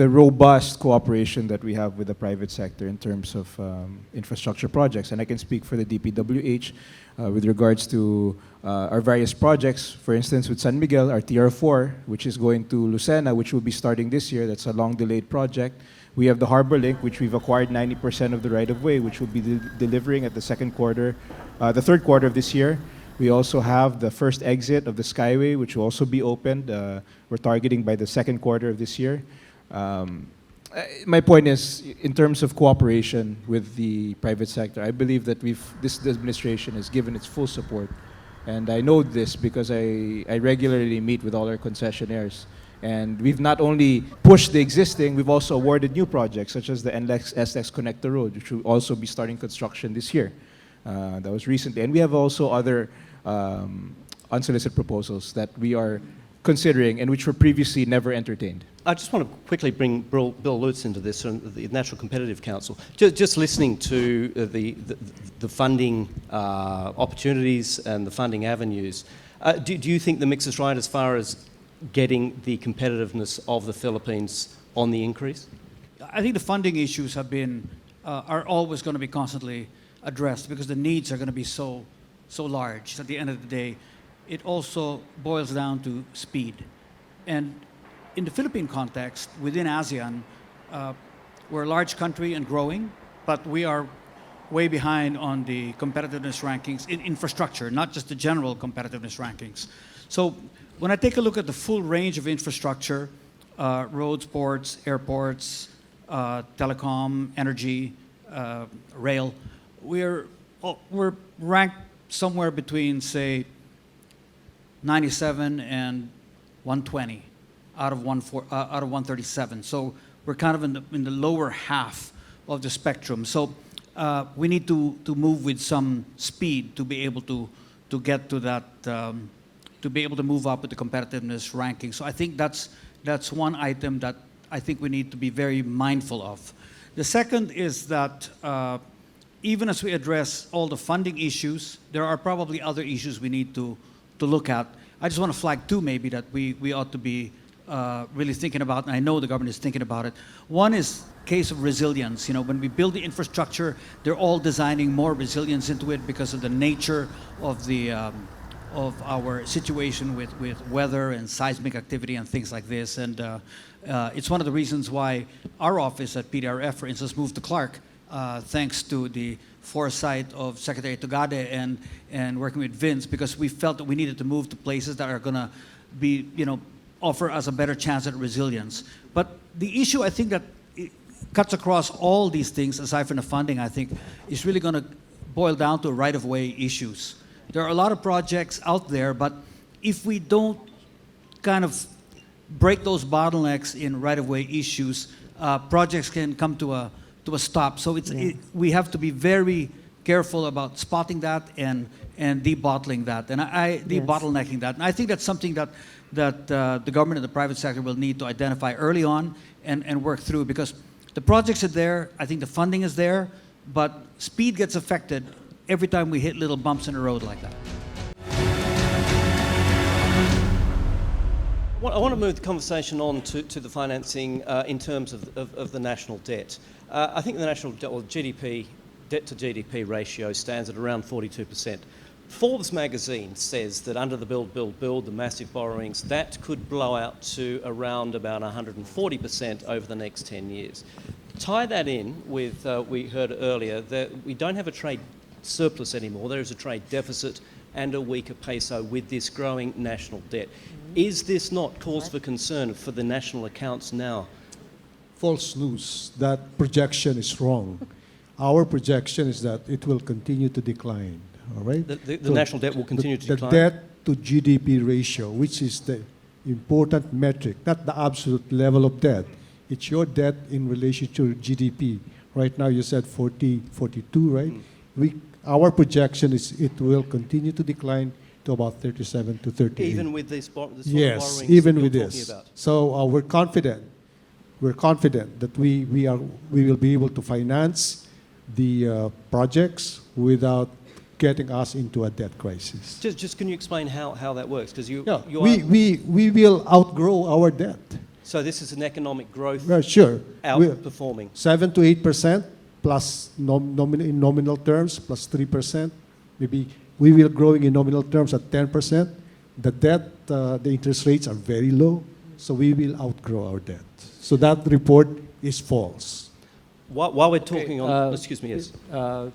robust cooperation that we have with the private sector in terms of infrastructure projects. And I can speak for the DPWH with regards to our various projects. For instance, with San Miguel, our TR4, which is going to Lucena, which will be starting this year. That's a long-delayed project. We have the Harbor Link, which we've acquired 90% of the right-of-way, which will be delivering at the third quarter of this year. We also have the first exit of the Skyway, which will also be opened. We're targeting by the second quarter of this year. My point is, in terms of cooperation with the private sector, I believe that this administration has given its full support. And I know this because I regularly meet with all our concessionaires. And we've not only pushed the existing, we've also awarded new projects, such as the NLEX-SLEX Connector Road, which will also be starting construction this year. That was recently. And we have also other unsolicited proposals that we are considering and which were previously never entertained. I just want to quickly bring Bill Lutz into this, and the National Competitive Council. Just listening to the funding opportunities and the funding avenues, do you think the mix is right as far as getting the competitiveness of the Philippines on the increase? I think the funding issues are always going to be constantly addressed because the needs are going to be so large. So at the end of the day, it also boils down to speed. And in the Philippine context, within ASEAN, we're a large country and growing, but we are way behind on the competitiveness rankings in infrastructure, not just the general competitiveness rankings. So when I take a look at the full range of infrastructure, roads, ports, airports, telecom, energy, rail, we're ranked somewhere between, say, 97 and 120 out of 137. So we're kind of in the lower half of the spectrum. So we need to move with some speed to be able to get to that, to be able to move up with the competitiveness ranking. So I think that's one item that I think we need to be very mindful of. The second is that even as we address all the funding issues, there are probably other issues we need to look at. I just want to flag two maybe that we ought to be really thinking about, and I know the government is thinking about it. One is case of resilience. You know, when we build the infrastructure, they're all designing more resilience into it because of the nature of the of our situation with weather and seismic activity and things like this. And it's one of the reasons why our office at PDRF, for instance, moved to Clark, thanks to the foresight of Secretary Tugade and working with Vince, because we felt that we needed to move to places that are going to be, you know, offer us a better chance at resilience. But the issue, I think, that it cuts across all these things, aside from the funding, I think, is really going to boil down to right-of-way issues. There are a lot of projects out there, but if we don't kind of break those bottlenecks in right-of-way issues, projects can come to a stop. So we have to be very careful about spotting that and debottling that, and debottlenecking that. And I think that's something that the government and the private sector will need to identify early on and work through, because the projects are there, I think the funding is there, but speed gets affected every time we hit little bumps in the road like that. I want to move the conversation on to the financing in terms of the national debt. I think the national debt, or GDP, debt to GDP ratio stands at around 42%. Forbes magazine says that under the build, the massive borrowings, that could blow out to around about 140% over the next 10 years. Tie that in with, we heard earlier, that we don't have a trade surplus anymore. There is a trade deficit and a weaker peso with this growing national debt. Is this not cause for concern for the national accounts now? False news. That projection is wrong. Our projection is that it will continue to decline. All right? The national debt will continue to decline? The debt to GDP ratio, which is the important metric, not the absolute level of debt. It's your debt in relation to GDP. Right now you said 40, 42, right? Our projection is it will continue to decline to about 37 to 38. Even with this sort of yes, borrowings even with you're this. talking about? So we're confident. We're confident that we will be able to finance the projects without getting us into a debt crisis. Just can you explain how that works? Because we will outgrow our debt. So this is an economic growth Sure. outperforming. 7 to 8% plus in nominal terms, plus 3%. Maybe we will growing in nominal terms at 10%. The debt, the interest rates are very low, so we will outgrow our debt. So that report is false. While we're talking on, excuse me, yes.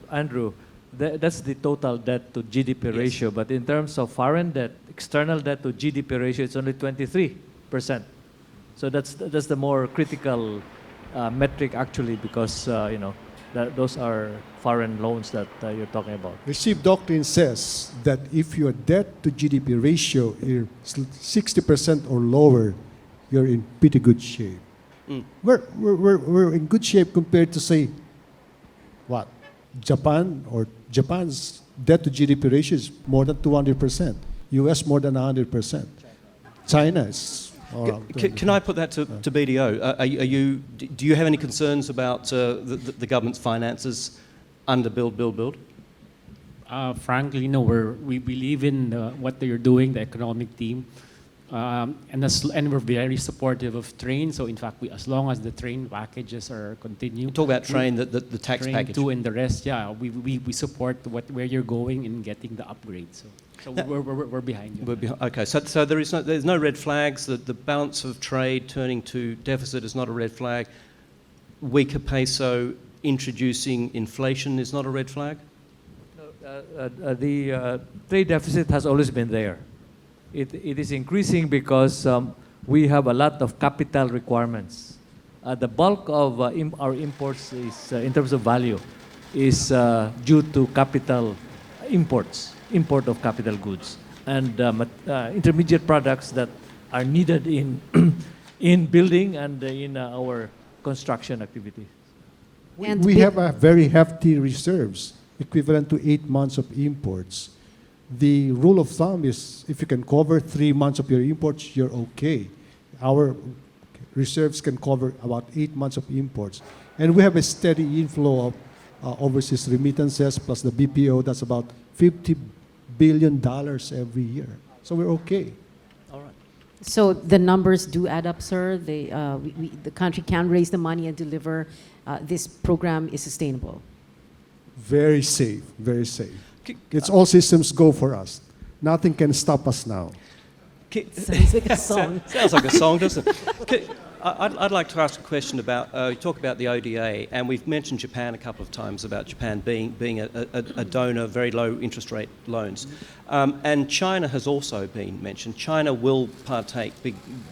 Andrew, that's the total debt to GDP ratio, but in terms of foreign debt, external debt to GDP ratio, it's only 23%. So that's the more critical metric actually, because those are foreign loans that you're talking about. Receive doctrine says that if your debt to GDP ratio is 60% or lower, you're in pretty good shape. We're in good shape compared to, say, what? Japan, or Japan's debt to GDP ratio is more than 200%. US more than 100%. China is around. Can I put that to BDO? Do you have any concerns about the government's finances under build? Frankly, no. We believe in what they're doing, the economic team. And we're very supportive of train. So in fact, as long as the train packages are continuing. Talk about train, the tax train package. 2 and the rest, we support where you're going in getting the upgrade. So we're behind you. Okay, so there's no red flags. The balance of trade turning to deficit is not a red flag. weaker peso introducing inflation is not a red flag? The trade deficit has always been there. It is increasing because we have a lot of capital requirements. The bulk of our imports is, in terms of value, is due to capital imports, import of capital goods, and intermediate products that are needed in in building and in our construction activity. And We have a very hefty reserves, equivalent to 8 months of imports. The rule of thumb is if you can cover 3 months of your imports, you're okay. Our reserves can cover about 8 months of imports. And we have a steady inflow of overseas remittances plus the BPO. That's about $50 billion every year. So we're okay. All right. So the numbers do add up, sir. The country can raise the money and deliver. This program is sustainable. Very safe, very safe. It's all systems go for us. Nothing can stop us now. Sounds like a song. Sounds like a song, doesn't it? I'd like to ask a question about, you talk about the ODA, and we've mentioned Japan a couple of times about Japan being a donor, very low interest rate loans. And China has also been mentioned. China will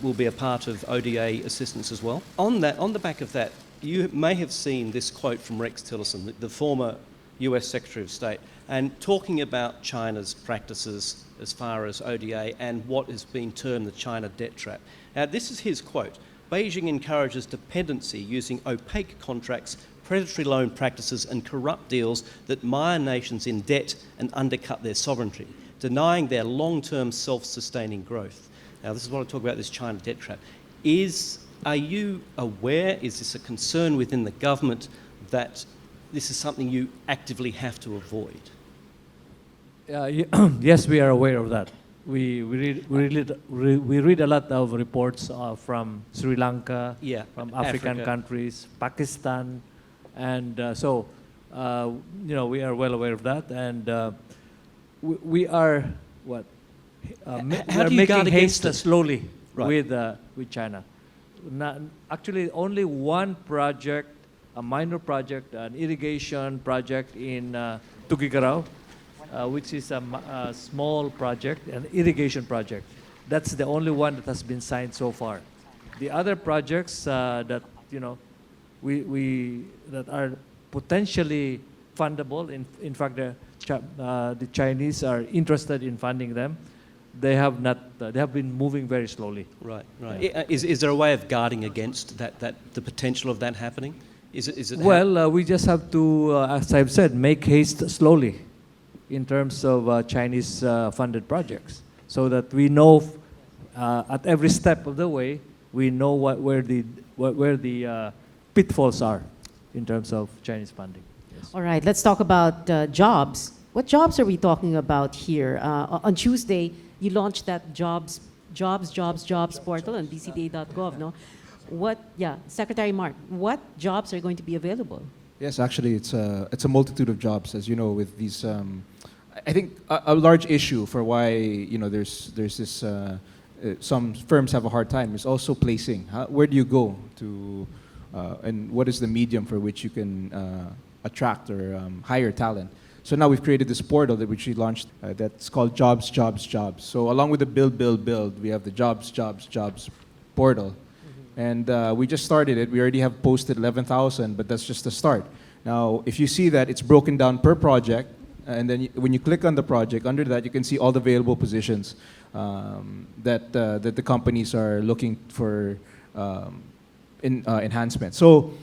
will be a part of ODA assistance as well. On the back of that, you may have seen this quote from Rex Tillerson, the former US Secretary of State, and talking about China's practices as far as ODA and what has been termed the China debt trap. Now, this is his quote. Beijing encourages dependency using opaque contracts, predatory loan practices and corrupt deals that mire nations in debt and undercut their sovereignty, denying their long-term self-sustaining growth. Now, this is what I talk about, this China debt trap. Are you aware, is this a concern within the government that this is something you actively have to avoid? Yes, we are aware of that. We read a lot of reports from Sri Lanka, from African countries, Pakistan, and we are well aware of that, and we are making haste slowly with China. Actually, only one project, a minor project, an irrigation project in Tuguegarao, which is a small project, an irrigation project. That's the only one that has been signed so far. The other projects that that are potentially fundable. In fact, the Chinese are interested in funding them. They have not. They have been moving very slowly. Right, right. Yeah. Is there a way of guarding against the potential of that happening? Is it? Well, we just have to, as I've said, make haste slowly, in terms of Chinese funded projects, so that we know at every step of the way we know where the pitfalls are in terms of Chinese funding. Yes. All right, let's talk about jobs. What jobs are we talking about here? On Tuesday, you launched that jobs portal on bcda.gov, no? Secretary Mark, what jobs are going to be available? Yes, actually, it's a multitude of jobs, as you know, with these. I think a large issue for why there's this some firms have a hard time is also placing. Where do you go to, and what is the medium for which you can attract or hire talent? So now we've created this portal which we launched that's called Jobs. So along with the build, we have the Jobs portal. And we just started it. We already have posted 11,000, but that's just the start. Now, if you see that it's broken down per project, and then when you click on the project, under that you can see all the available positions that the companies are looking for enhancement. So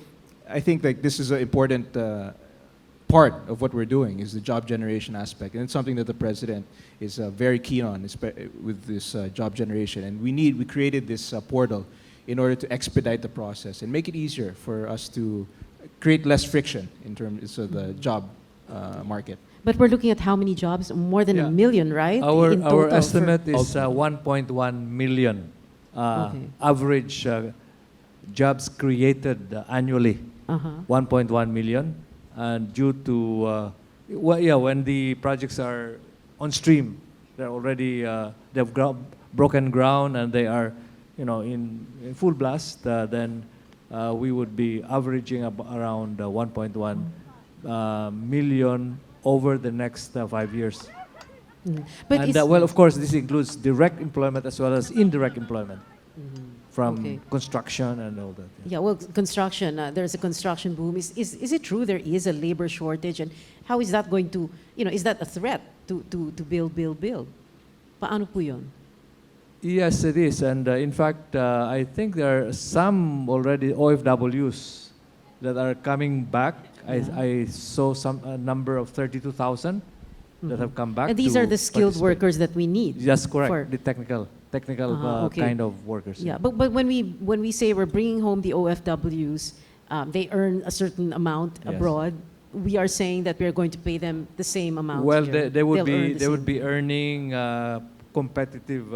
I think that this is an important part of what we're doing, is the job generation aspect. And it's something that the president is very keen on with this job generation. And we created this portal in order to expedite the process and make it easier for us to create less friction in terms of the job market. But we're looking at how many jobs? More than 1 million, right? Our estimate is 1.1 million average jobs created annually. 1.1 million, and due to when the projects are on stream, they're already they've broken ground and they are in full blast. Then we would be averaging around 1.1 million over the next 5 years. But And it's- well, of course, this includes direct employment as well as indirect employment from Okay. construction and all that. Yeah, well, construction, there's a construction boom. Is it true there is a labor shortage? And how is that going to, is that a threat to build? Paano po yun? Yes, it is. And in fact, I think there are some already OFWs that are coming back. I saw a number of 32,000 that have come back. And these to are the skilled participate. workers that we need. That's correct. for- The technical Okay. kind of workers. Yeah, but when we say we're bringing home the OFWs, they earn a certain amount Yes. abroad. We are saying that we're going to pay them the same amount. Well, here. they would They'll earn be the they would same. be earning competitive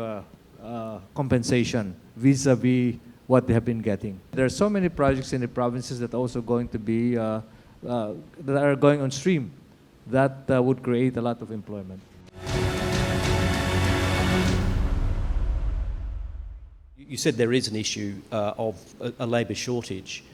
compensation vis-a-vis what they have been getting. There are so many projects in the provinces that are also going to be that are going on stream that would create a lot of employment. You said there is an issue of a labour shortage.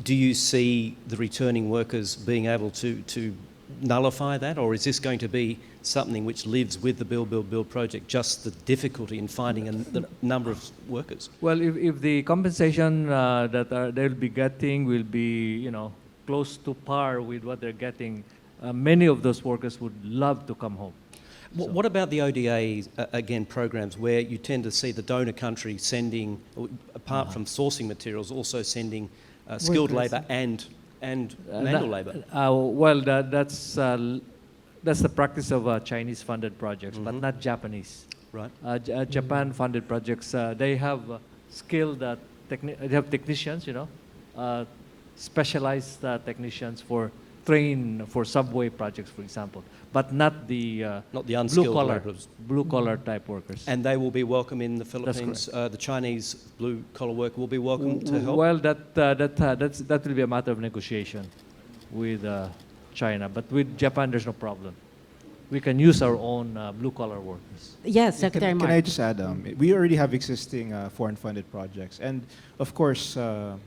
Do you see the returning workers being able to nullify that, or is this going to be something which lives with the Build project, just the difficulty in finding the number of workers? Well, if the compensation that they'll be getting will be close to par with what they're getting, many of those workers would love to come home. What about the ODA, again, programs where you tend to see the donor country sending, apart from sourcing materials, also sending skilled Workers. labour and manual labour? Well, that's the practice of Chinese-funded projects, but not Japanese. Right. Japan-funded projects, they have skilled they have technicians, specialized technicians train for subway projects, for example, but not the unskilled laborers. blue collar type workers. And they will be welcome in the Philippines. The Chinese blue collar worker will be welcome to help. Well, that will be a matter of negotiation with China, but with Japan, there's no problem. We can use our own blue collar workers. Yes, Secretary Can Mark. I just add, we already have existing foreign-funded projects. And of course,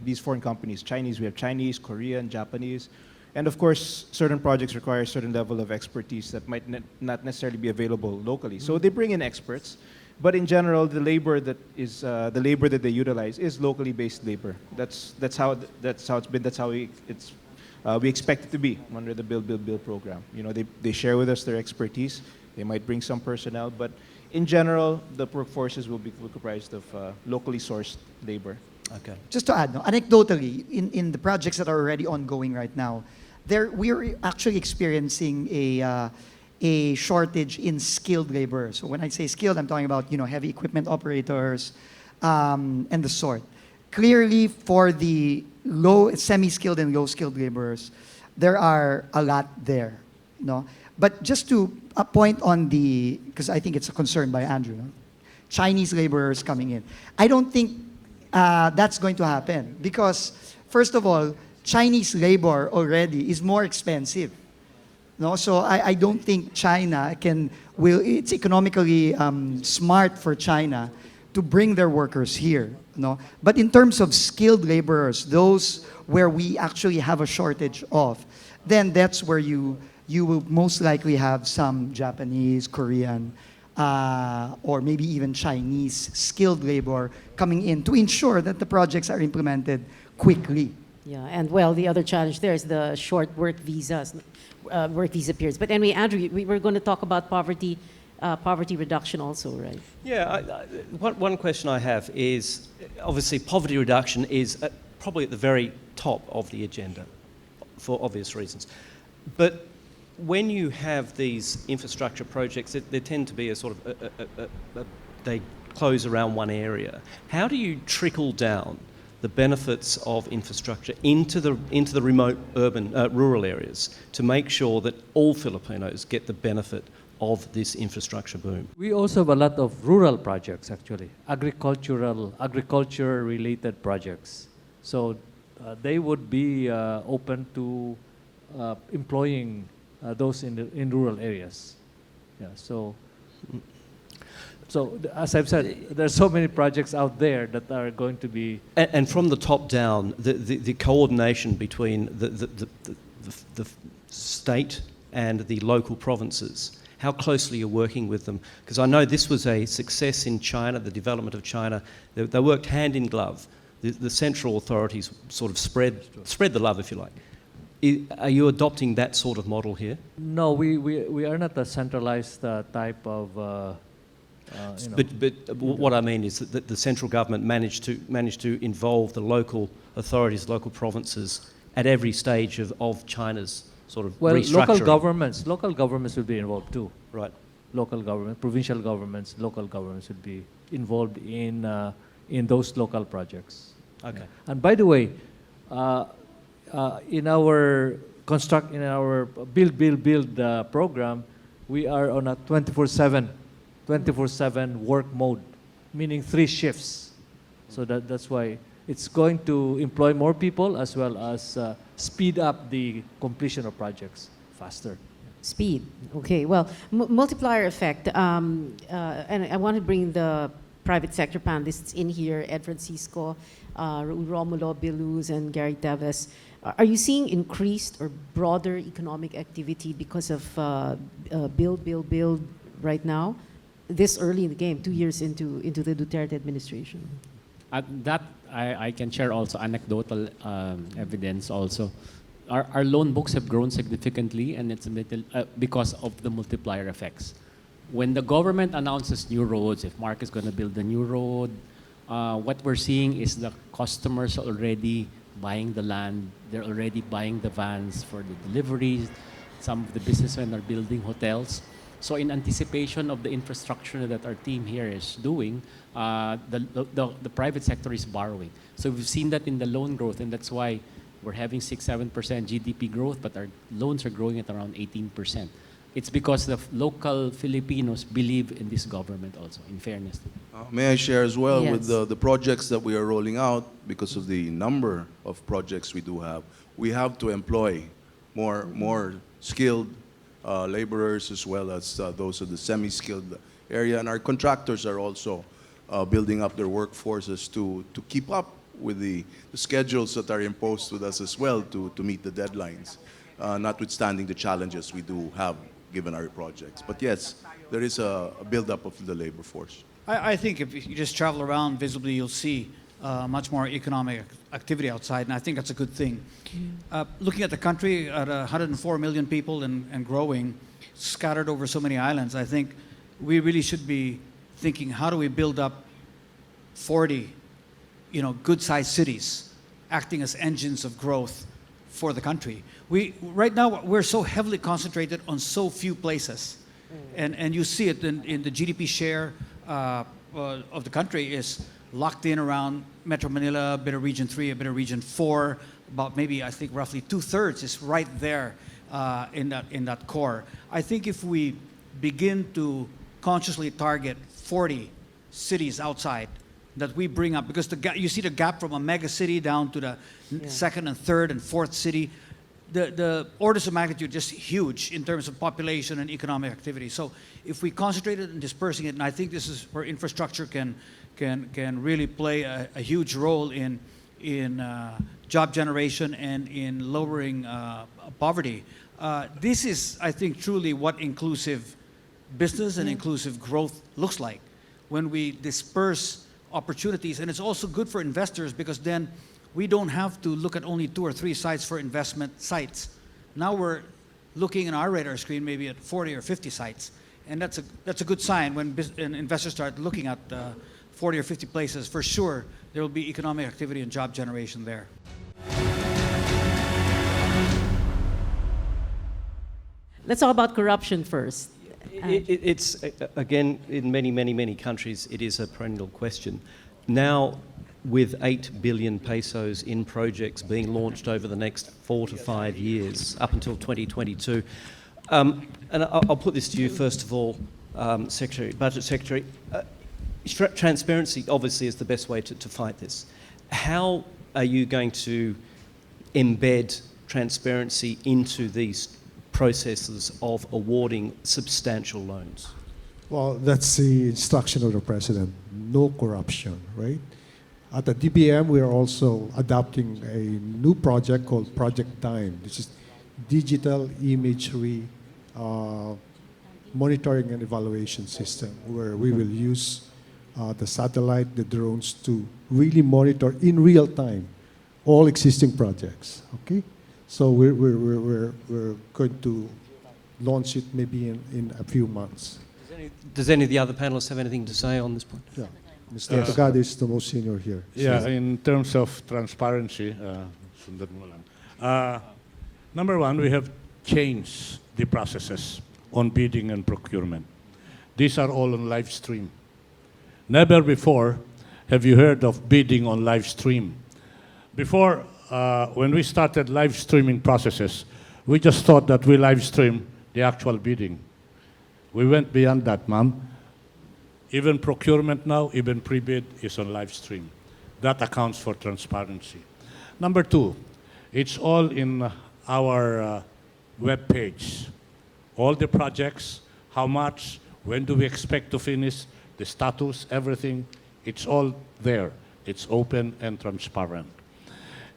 these foreign companies, Chinese, we have Chinese, Korean, Japanese. And of course, certain projects require a certain level of expertise that might not necessarily be available locally. So they bring in experts. But in general, the labor that they utilize is locally based labor. That's how it's been. That's how we expect it to be under the Build program. They share with us their expertise. They might bring some personnel, but in general, the workforces will be comprised of locally sourced labor. Okay. Just to add, anecdotally, in the projects that are already ongoing right now, we're actually experiencing a shortage in skilled labor. So when I say skilled, I'm talking about heavy equipment operators and the sort. Clearly, for the semi-skilled and low-skilled laborers, there are a lot there. No, but just to point on because I think it's a concern by Andrew, Chinese laborers coming in. I don't think that's going to happen because, first of all, Chinese labor already is more expensive. No, so I don't think China it's economically smart for China to bring their workers here. No, but in terms of skilled laborers, those where we actually have a shortage of, then that's where you will most likely have some Japanese, Korean, or maybe even Chinese skilled labor coming in to ensure that the projects are implemented quickly. Yeah, and well, the other challenge there is the short work visas, work visa periods. But anyway, Andrew, we were going to talk about poverty reduction also, right? Yeah, one question I have is, obviously poverty reduction is probably at the very top of the agenda for obvious reasons. But when you have these infrastructure projects, they tend to be a sort of, they close around one area. How do you trickle down the benefits of infrastructure into the remote urban, rural areas to make sure that all Filipinos get the benefit of this infrastructure boom? We also have a lot of rural projects, actually, agriculture-related projects. So they would be open to employing those in rural areas. Yeah. So So as I've said, there's so many projects out there that are going to be. And from the top down, the coordination between the state and the local provinces, how closely you're working with them. Because I know this was a success in China, the development of China. They worked hand in glove. The central authorities sort of spread the love, if you like. Are you adopting that sort of model here? No, we are not a centralized type of. You know. But what I mean is that the central government managed to involve the local authorities, local provinces at every stage of China's sort of restructuring. Local governments will be involved too. Right. Local government, provincial governments, local governments would be involved in those local projects. Okay. And by the way, in our build program, we are on a 24/7 work mode, meaning 3 shifts. So that's why it's going to employ more people as well as speed up the completion of projects faster. Speed. Okay. Well, multiplier effect. And I want to bring the private sector panelists in here: Ed Francisco, Romulo Biluz, and Gary Teves. Are you seeing increased or broader economic activity because of build right now? This early in the game, 2 years into the Duterte administration. That I can share also anecdotal evidence also. Our loan books have grown significantly, and it's because of the multiplier effects. When the government announces new roads, if Mark is going to build a new road, what we're seeing is the customers are already buying the land. They're already buying the vans for the deliveries. Some of the businessmen are building hotels. So in anticipation of the infrastructure that our team here is doing, the private sector is borrowing. So we've seen that in the loan growth, and that's why we're having 6-7% GDP growth, but our loans are growing at around 18%. It's because the local Filipinos believe in this government also, in fairness. May I share as well Yes. with the projects that we are rolling out, because of the number of projects we do have, we have to employ more skilled laborers as well as those of the semi-skilled area. And our contractors are also building up their workforces to keep up with the schedules that are imposed with us as well to meet the deadlines, notwithstanding the challenges we do have given our projects. But yes, there is a build-up of the labor force. I think if you just travel around visibly, you'll see much more economic activity outside, and I think that's a good thing. Looking at the country at 104 million people and growing, scattered over so many islands, I think we really should be thinking, how do we build up 40, good-sized cities acting as engines of growth for the country? Right now, we're so heavily concentrated on so few places, and you see it in the GDP share of the country is locked in around Metro Manila, a bit of Region 3, a bit of Region 4, about maybe, I think, roughly 2/3 is right there in that core. I think if we begin to consciously target 40 cities outside that we bring up, because you see the gap from a mega city down to the second and third and fourth city, the orders of magnitude just huge in terms of population and economic activity. So if we concentrated on dispersing it, and I think this is where infrastructure can really play a huge role in job generation and in lowering poverty. This is, I think, truly what inclusive business and inclusive growth looks like when we disperse opportunities. And it's also good for investors, because then we don't have to look at only 2 or 3 sites for investment sites. Now we're looking in our radar screen maybe at 40 or 50 sites. And that's a good sign when investors start looking at 40 or 50 places. For sure, there will be economic activity and job generation there. Let's talk about corruption first. It's, again, in many countries, it is a perennial question. Now, with 8 billion pesos in projects being launched over the next 4 to 5 years, up until 2022, and I'll put this to you first of all, Budget Secretary. Transparency, obviously, is the best way to fight this. How are you going to embed transparency into these processes of awarding substantial loans? Well, that's the instruction of the president. No corruption, right? At the DBM, we are also adopting a new project called Project Time. This is digital imagery monitoring and evaluation system, where we will use the satellite, the drones to really monitor in real time all existing projects. Okay, so we're going to launch it maybe in a few months. Does any of the other panelists have anything to say on this point? Yeah, Mr. Tagad is the most senior here. Yeah, So- in terms of transparency, sundan mo lang. Number one, we have changed the processes on bidding and procurement. These are all on live stream. Never before have you heard of bidding on live stream. Before, when we started live streaming processes, we just thought that we live stream the actual bidding. We went beyond that, ma'am. Even procurement now, even pre-bid is on live stream. That accounts for transparency. Number two, it's all in our web page. All the projects, how much, when do we expect to finish, the status, everything, it's all there. It's open and transparent.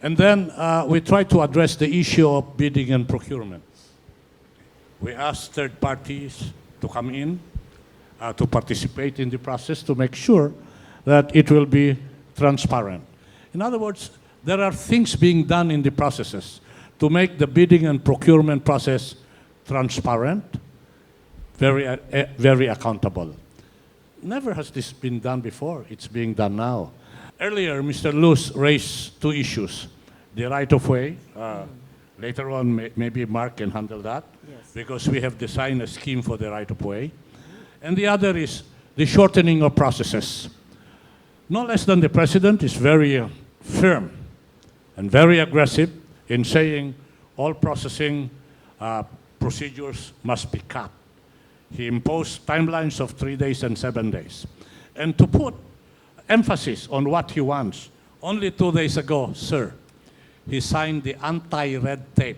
And then we try to address the issue of bidding and procurement. We ask third parties to come in, to participate in the process, to make sure that it will be transparent. In other words, there are things being done in the processes to make the bidding and procurement process transparent, very accountable. Never has this been done before. It's being done now. Earlier, Mr. Luz raised two issues. The right-of-way. Later on, maybe Mark can handle that, because we have designed a scheme for the right-of-way. And the other is the shortening of processes. No less than the president is very firm and very aggressive in saying all processing procedures must be cut. He imposed timelines of 3 days and 7 days. And to put emphasis on what he wants, only 2 days ago, sir, he signed the anti-red tape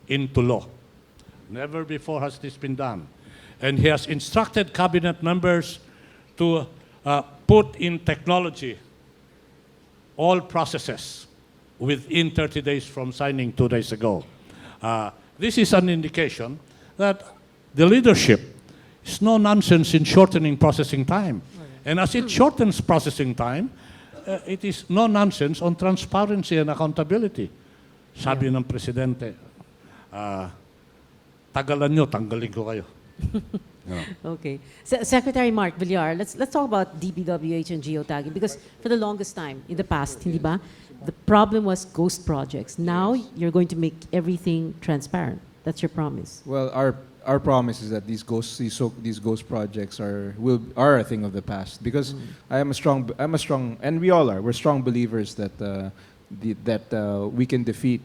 into law. Never before has this been done. And he has instructed cabinet members to put in technology all processes within 30 days from signing 2 days ago. This is an indication that the leadership is no nonsense in shortening processing time. And as it shortens processing time, it is no nonsense on transparency and accountability. Sabi ng presidente, tagalan nyo, tanggalin ko kayo. Okay. Secretary Mark Villar, let's talk about DPWH and geotagging, because for the longest time in the past, hindi ba, the problem was ghost projects. Now you're going to make everything transparent. That's your promise. Well, our promise is that these ghost projects are a thing of the past, because I'm a strong, and we all are. We're strong believers that we can defeat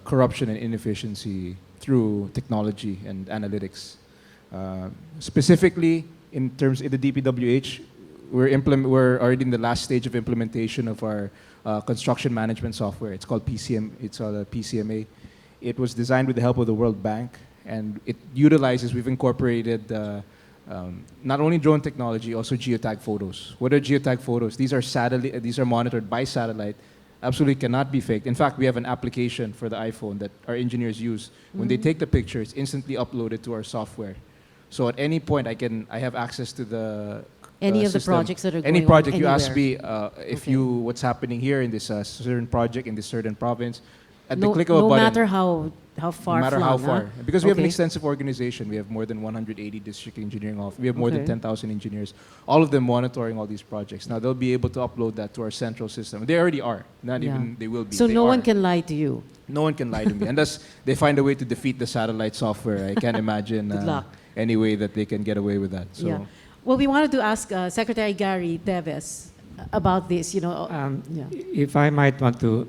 corruption and inefficiency through technology and analytics. Specifically, in terms of the DPWH, we're already in the last stage of implementation of our construction management software. It's called PCM. It's PCMA. It was designed with the help of the World Bank, and it utilizes. We've incorporated not only drone technology, also geotag photos. What are geotag photos? These are satellite. These are monitored by satellite. Absolutely cannot be faked. In fact, we have an application for the iPhone that our engineers use. When they take the picture, it's instantly uploaded to our software. So at any point, I have access to the Any of the system. projects that are Any going project on you ask me, Okay. what's happening here in this certain project in this certain province, at the No, click of a no button. matter how far No matter flung, how huh? far. Because we have an Okay. extensive organization. We have more than 180 district engineering offices. We have more than Okay. 10,000 engineers, all of them monitoring all these projects. Now they'll be able to upload that to our central system. They already are. Not Yeah. even they will be. So They no are. one can lie to you. No one can lie to me. Unless they find a way to defeat the satellite software. I can't imagine Good luck. any way that they can get away with that. So. Yeah. Well, we wanted to ask Secretary Gary Teves about this. You know, yeah. If I might want to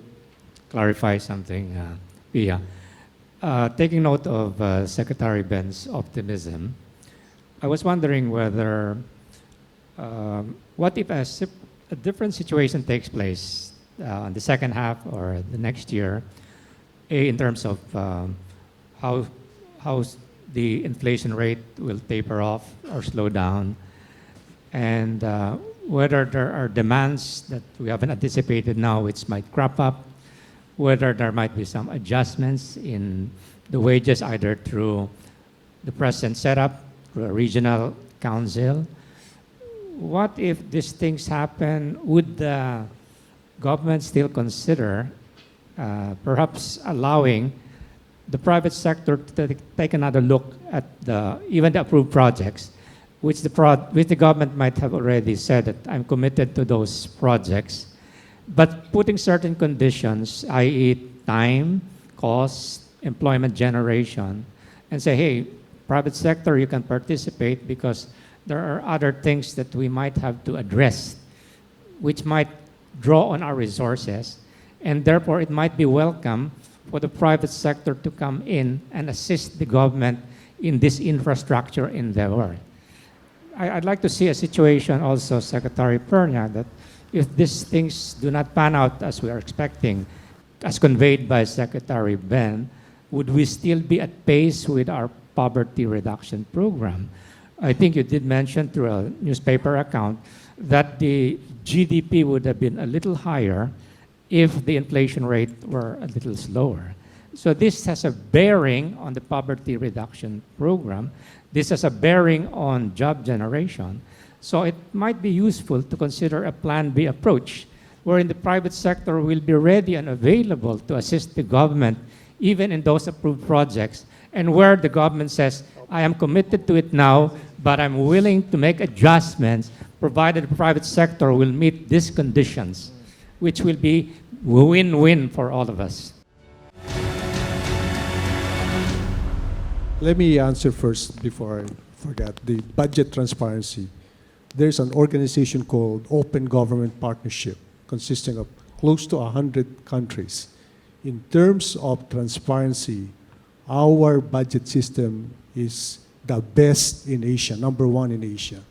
clarify something, Pia. Taking note of Secretary Ben's optimism, I was wondering whether, what if a different situation takes place in the second half or the next year, in terms of how the inflation rate will taper off or slow down, and whether there are demands that we haven't anticipated now which might crop up, whether there might be some adjustments in the wages either through the present setup, through a regional council. What if these things happen? Would the government still consider perhaps allowing the private sector to take another look at even the approved projects, which the government might have already said that I'm committed to those projects, but putting certain conditions, i.e. time, cost, employment generation, and say, hey, private sector, you can participate because there are other things that we might have to address, which might draw on our resources, and therefore it might be welcome for the private sector to come in and assist the government in this infrastructure endeavor. I'd like to see a situation also, Secretary Pernia, that if these things do not pan out as we are expecting, as conveyed by Secretary Ben, would we still be at pace with our poverty reduction program? I think you did mention through a newspaper account that the GDP would have been a little higher if the inflation rate were a little slower. So this has a bearing on the poverty reduction program. This has a bearing on job generation. So it might be useful to consider a Plan B approach, wherein the private sector will be ready and available to assist the government even in those approved projects, and where the government says, I am committed to it now, but I'm willing to make adjustments provided the private sector will meet these conditions, which will be win-win for all of us. Let me answer first before I forget. The budget transparency. There's an organization called Open Government Partnership, consisting of close to 100 countries. In terms of transparency, our budget system is the best in Asia, number 1 in Asia,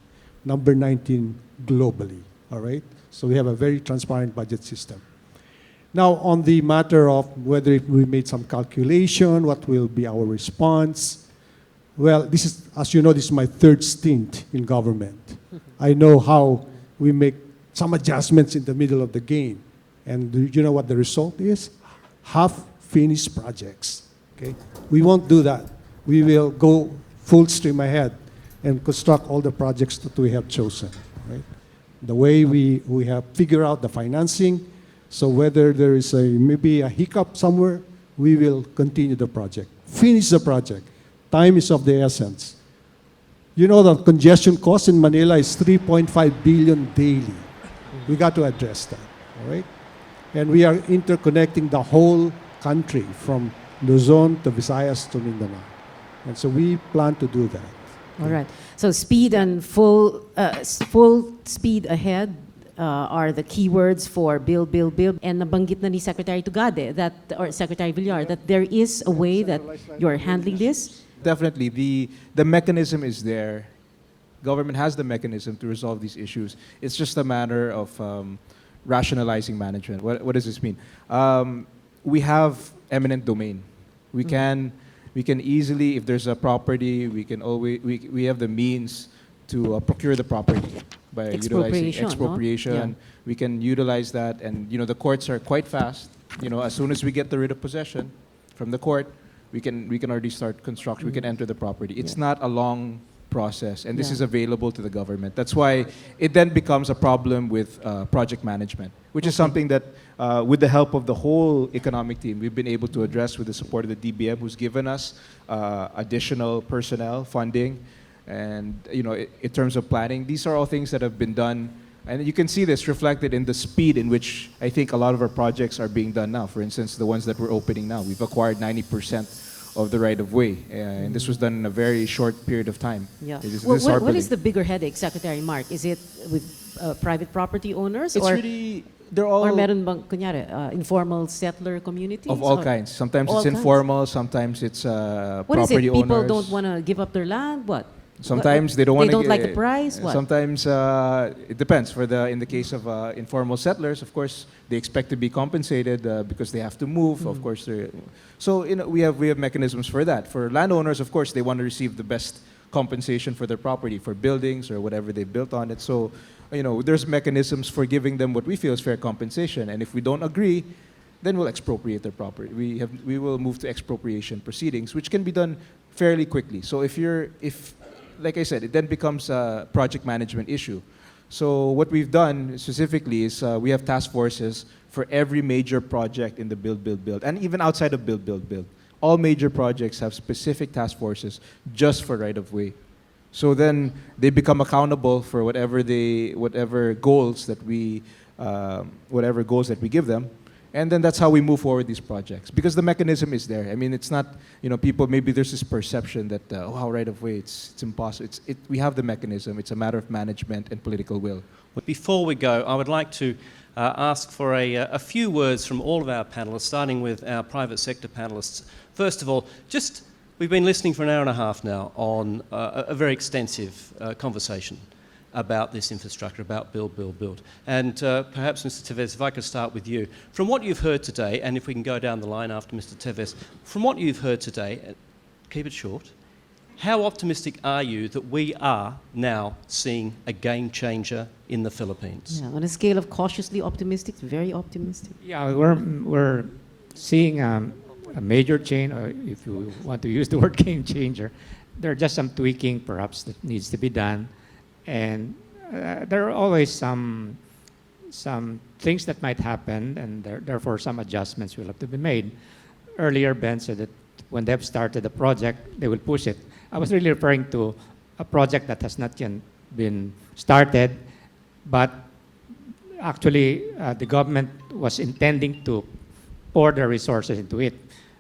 number 19 globally, all right? So we have a very transparent budget system. Now, on the matter of whether we made some calculation, what will be our response, well, this is, as you know, this is my 3rd stint in government. I know how we make some adjustments in the middle of the game. And do you know what the result is? Half-finished projects, okay? We won't do that. We will go full stream ahead and construct all the projects that we have chosen, right? The way we have figured out the financing, so whether there is maybe a hiccup somewhere, we will continue the project. Finish the project. Time is of the essence. You know the congestion cost in Manila is 3.5 billion daily. We got to address that, all right? And we are interconnecting the whole country from Luzon to Visayas to Mindanao. And so we plan to do that. All right. So speed and full speed ahead are the keywords for build, build, build. And nabanggit na ni Secretary Tugade that, or Secretary Villar, that there is a way that you're handling this. Definitely. The mechanism is there. Government has the mechanism to resolve these issues. It's just a matter of rationalizing management. What does this mean? We have eminent domain. We can easily, if there's a property, we have the means to procure the property by utilizing expropriation. No? Yeah. We can utilize that, and the courts are quite fast. As soon as we get the writ of possession from the court, we can already start construction. We can enter the property. It's not a long process, and this is available to the government. That's why it then becomes a problem with project management, which is something that, with the help of the whole economic team, we've been able to address with the support of the DBM, who's given us additional personnel, funding, and in terms of planning. These are all things that have been done, and you can see this reflected in the speed in which I think a lot of our projects are being done now. For instance, the ones that we're opening now, we've acquired 90% of the right-of-way, and this was done in a very short period of time. Yeah. What is the bigger headache, Secretary Mark? Is it with private property owners? It's really, they're all... Or meron bang, kunyari, informal settler communities? Of all kinds. Sometimes it's informal, sometimes it's what property is it? People owners. don't want to give up their land? What? Sometimes they don't They want to. don't like the price? What? Sometimes it depends. In the case of informal settlers, of course, they expect to be compensated because they have to move. Of course, so we have mechanisms for that. For landowners, of course, they want to receive the best compensation for their property, for buildings or whatever they built on it. So, there's mechanisms for giving them what we feel is fair compensation. And if we don't agree, then we'll expropriate their property. We will move to expropriation proceedings, which can be done fairly quickly. So like I said, it then becomes a project management issue. So what we've done specifically is we have task forces for every major project in the build, and even outside of build. All major projects have specific task forces just for right-of-way. So then they become accountable for whatever goals that we give them. And then that's how we move forward these projects. Because the mechanism is there. I mean, it's not, people, maybe there's this perception that, right of way, it's impossible. We have the mechanism. It's a matter of management and political will. Before we go, I would like to ask for a few words from all of our panelists, starting with our private sector panelists. First of all, we've been listening for an hour and a half now on a very extensive conversation about this infrastructure, about build. And perhaps, Mr. Teves, if I could start with you. From what you've heard today, and if we can go down the line after Mr. Teves, from what you've heard today, keep it short, how optimistic are you that we are now seeing a game changer in the Philippines? Yeah, on a scale of cautiously optimistic to very optimistic. Yeah, we're seeing a major change, or if you want to use the word game changer. There are just some tweaking, perhaps, that needs to be done. And there are always some things that might happen, and therefore some adjustments will have to be made. Earlier, Ben said that when they've started a project, they will push it. I was really referring to a project that has not yet been started, but actually the government was intending to pour their resources into it.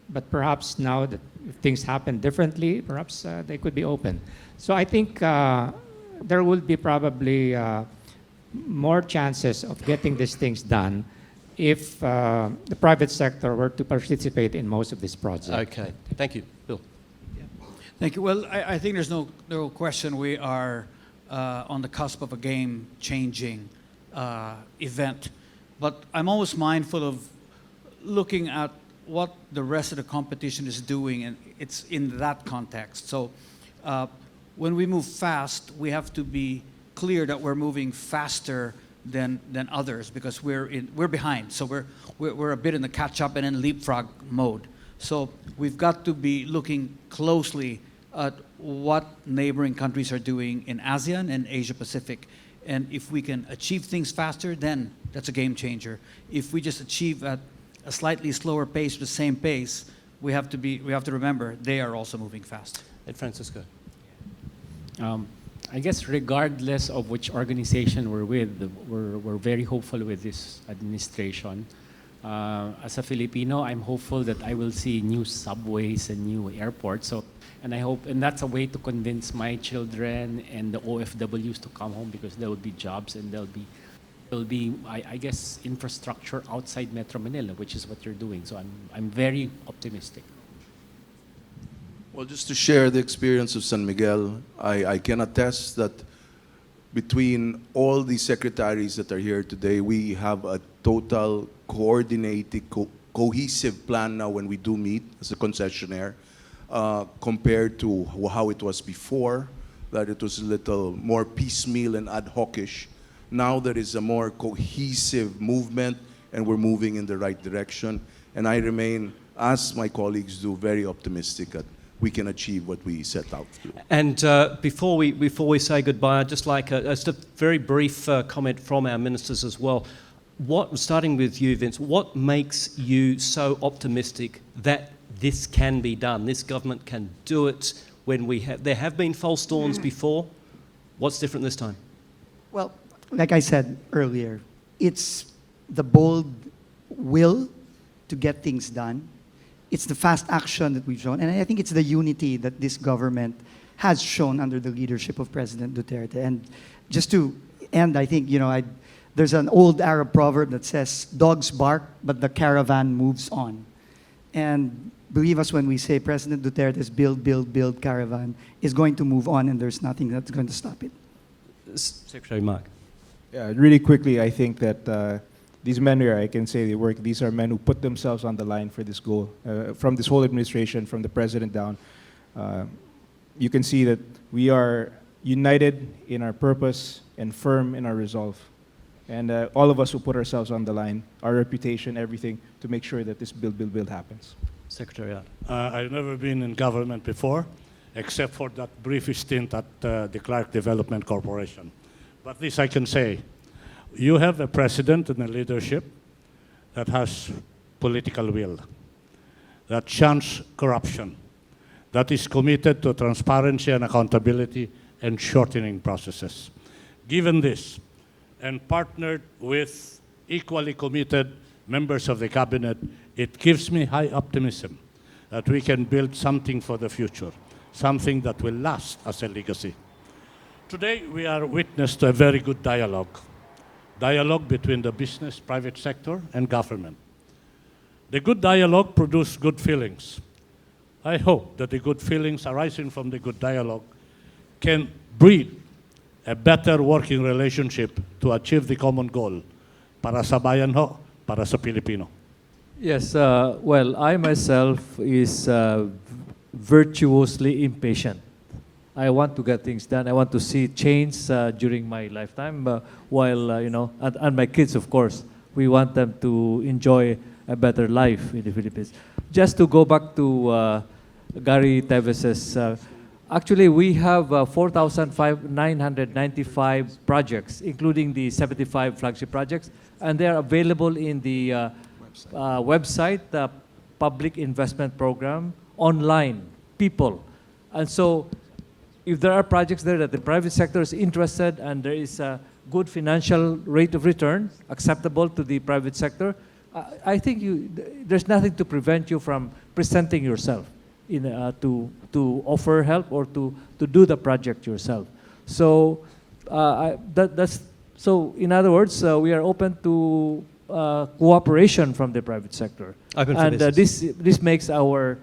But perhaps now that if things happen differently, perhaps they could be open. So I think there will be probably more chances of getting these things done if the private sector were to participate in most of these projects. Okay, thank you. Bill. Thank you. Well, I think there's no question we are on the cusp of a game-changing event. But I'm always mindful of looking at what the rest of the competition is doing, and it's in that context. So when we move fast, we have to be clear that we're moving faster than others because we're behind. So we're a bit in the catch-up and in leapfrog mode. So we've got to be looking closely at what neighboring countries are doing in ASEAN and Asia Pacific. And if we can achieve things faster, then that's a game changer. If we just achieve at a slightly slower pace, the same pace, we have to remember they are also moving fast. And Francisco. I guess regardless of which organization we're with, we're very hopeful with this administration. As a Filipino, I'm hopeful that I will see new subways and new airports. And I hope, and that's a way to convince my children and the OFWs to come home because there will be jobs and there'll be, I guess, infrastructure outside Metro Manila, which is what you're doing. So I'm very optimistic. Well, just to share the experience of San Miguel, I can attest that between all the secretaries that are here today, we have a total coordinated, cohesive plan now when we do meet as a concessionaire, compared to how it was before, that it was a little more piecemeal and ad hoc-ish. Now there is a more cohesive movement and we're moving in the right direction. And I remain, as my colleagues do, very optimistic that we can achieve what we set out to. And before we say goodbye, I'd just like just a very brief comment from our ministers as well. Starting with you, Vince, what makes you so optimistic that this can be done? This government can do it when there have been false dawns before. What's different this time? Well, like I said earlier, it's the bold will to get things done. It's the fast action that we've shown. And I think it's the unity that this government has shown under the leadership of President Duterte. And just to end, I think, there's an old Arab proverb that says, dogs bark, but the caravan moves on. And believe us when we say President Duterte's build, build, build caravan is going to move on, and there's nothing that's going to stop it. Secretary Mark. Yeah, really quickly, I think that these men here, I can say they work, these are men who put themselves on the line for this goal. From this whole administration, from the president down, you can see that we are united in our purpose and firm in our resolve. And all of us who put ourselves on the line, our reputation, everything, to make sure that this build, build, build happens. Secretariat. I've never been in government before, except for that brief stint at the Clark Development Corporation. But this I can say, you have a president and a leadership that has political will, that shuns corruption, that is committed to transparency and accountability and shortening processes. Given this, and partnered with equally committed members of the cabinet, it gives me high optimism that we can build something for the future, something that will last as a legacy. Today, we are witness to a very good dialogue between the business, private sector, and government. The good dialogue produced good feelings. I hope that the good feelings arising from the good dialogue can breed a better working relationship to achieve the common goal para sa bayan ho, para sa Pilipino. Yes, well, I myself is virtuously impatient. I want to get things done. I want to see change during my lifetime, while, and my kids, of course, we want them to enjoy a better life in the Philippines. Just to go back to Gary Teves's, actually, we have 4,995 projects, including the 75 flagship projects, and they are available in the website, the Public Investment Program, online, people. And so, if there are projects there that the private sector is interested and there is a good financial rate of return acceptable to the private sector, I think there's nothing to prevent you from presenting yourself to offer help or to do the project yourself. So so in other words, we are open to cooperation from the private sector. Open for and business. this makes our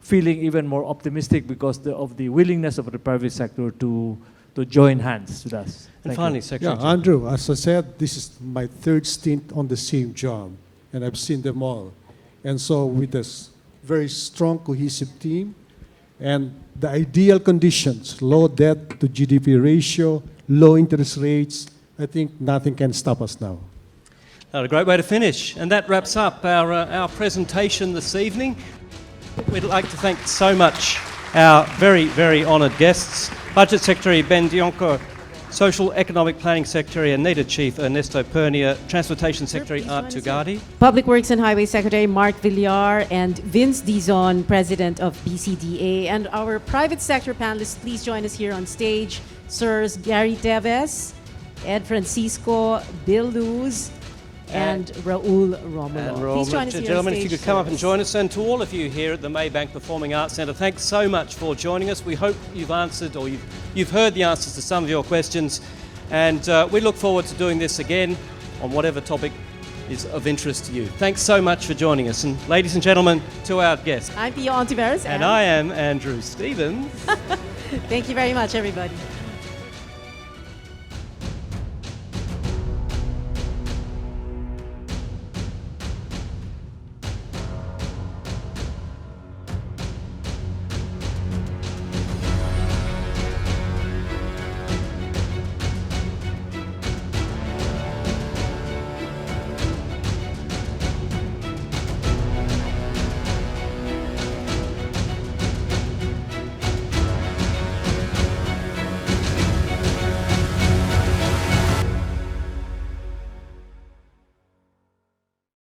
feeling even more optimistic because of the willingness of the private sector to join hands with us. And finally, Secretary. Yeah, Andrew, as I said, this is my third stint on the same job, and I've seen them all. And so with this very strong, cohesive team, and the ideal conditions, low debt to GDP ratio, low interest rates, I think nothing can stop us now. A great way to finish. And that wraps up our presentation this evening. We'd like to thank so much our very, very honoured guests, Budget Secretary Ben Dionco, Social Economic Planning Secretary Anita Chief Ernesto Pernia, Transportation Secretary Art Tugadi, Public Works and Highway Secretary Mark Villar, and Vince Dizon, President of BCDA. And our private sector panelists, please join us here on stage. Sirs Gary Teves, Ed Francisco, Bill Luz, and Raul Romulo. Please join us here gentlemen, on stage. if you could come up and join us. And to all of you here at the Maybank Performing Arts Centre, thanks so much for joining us. We hope you've answered or you've heard the answers to some of your questions. And we look forward to doing this again on whatever topic is of interest to you. Thanks so much for joining us. And ladies and gentlemen, to our guests. I'm Pia Ontiveros. And I am Andrew Stevens. Thank you very much, everybody.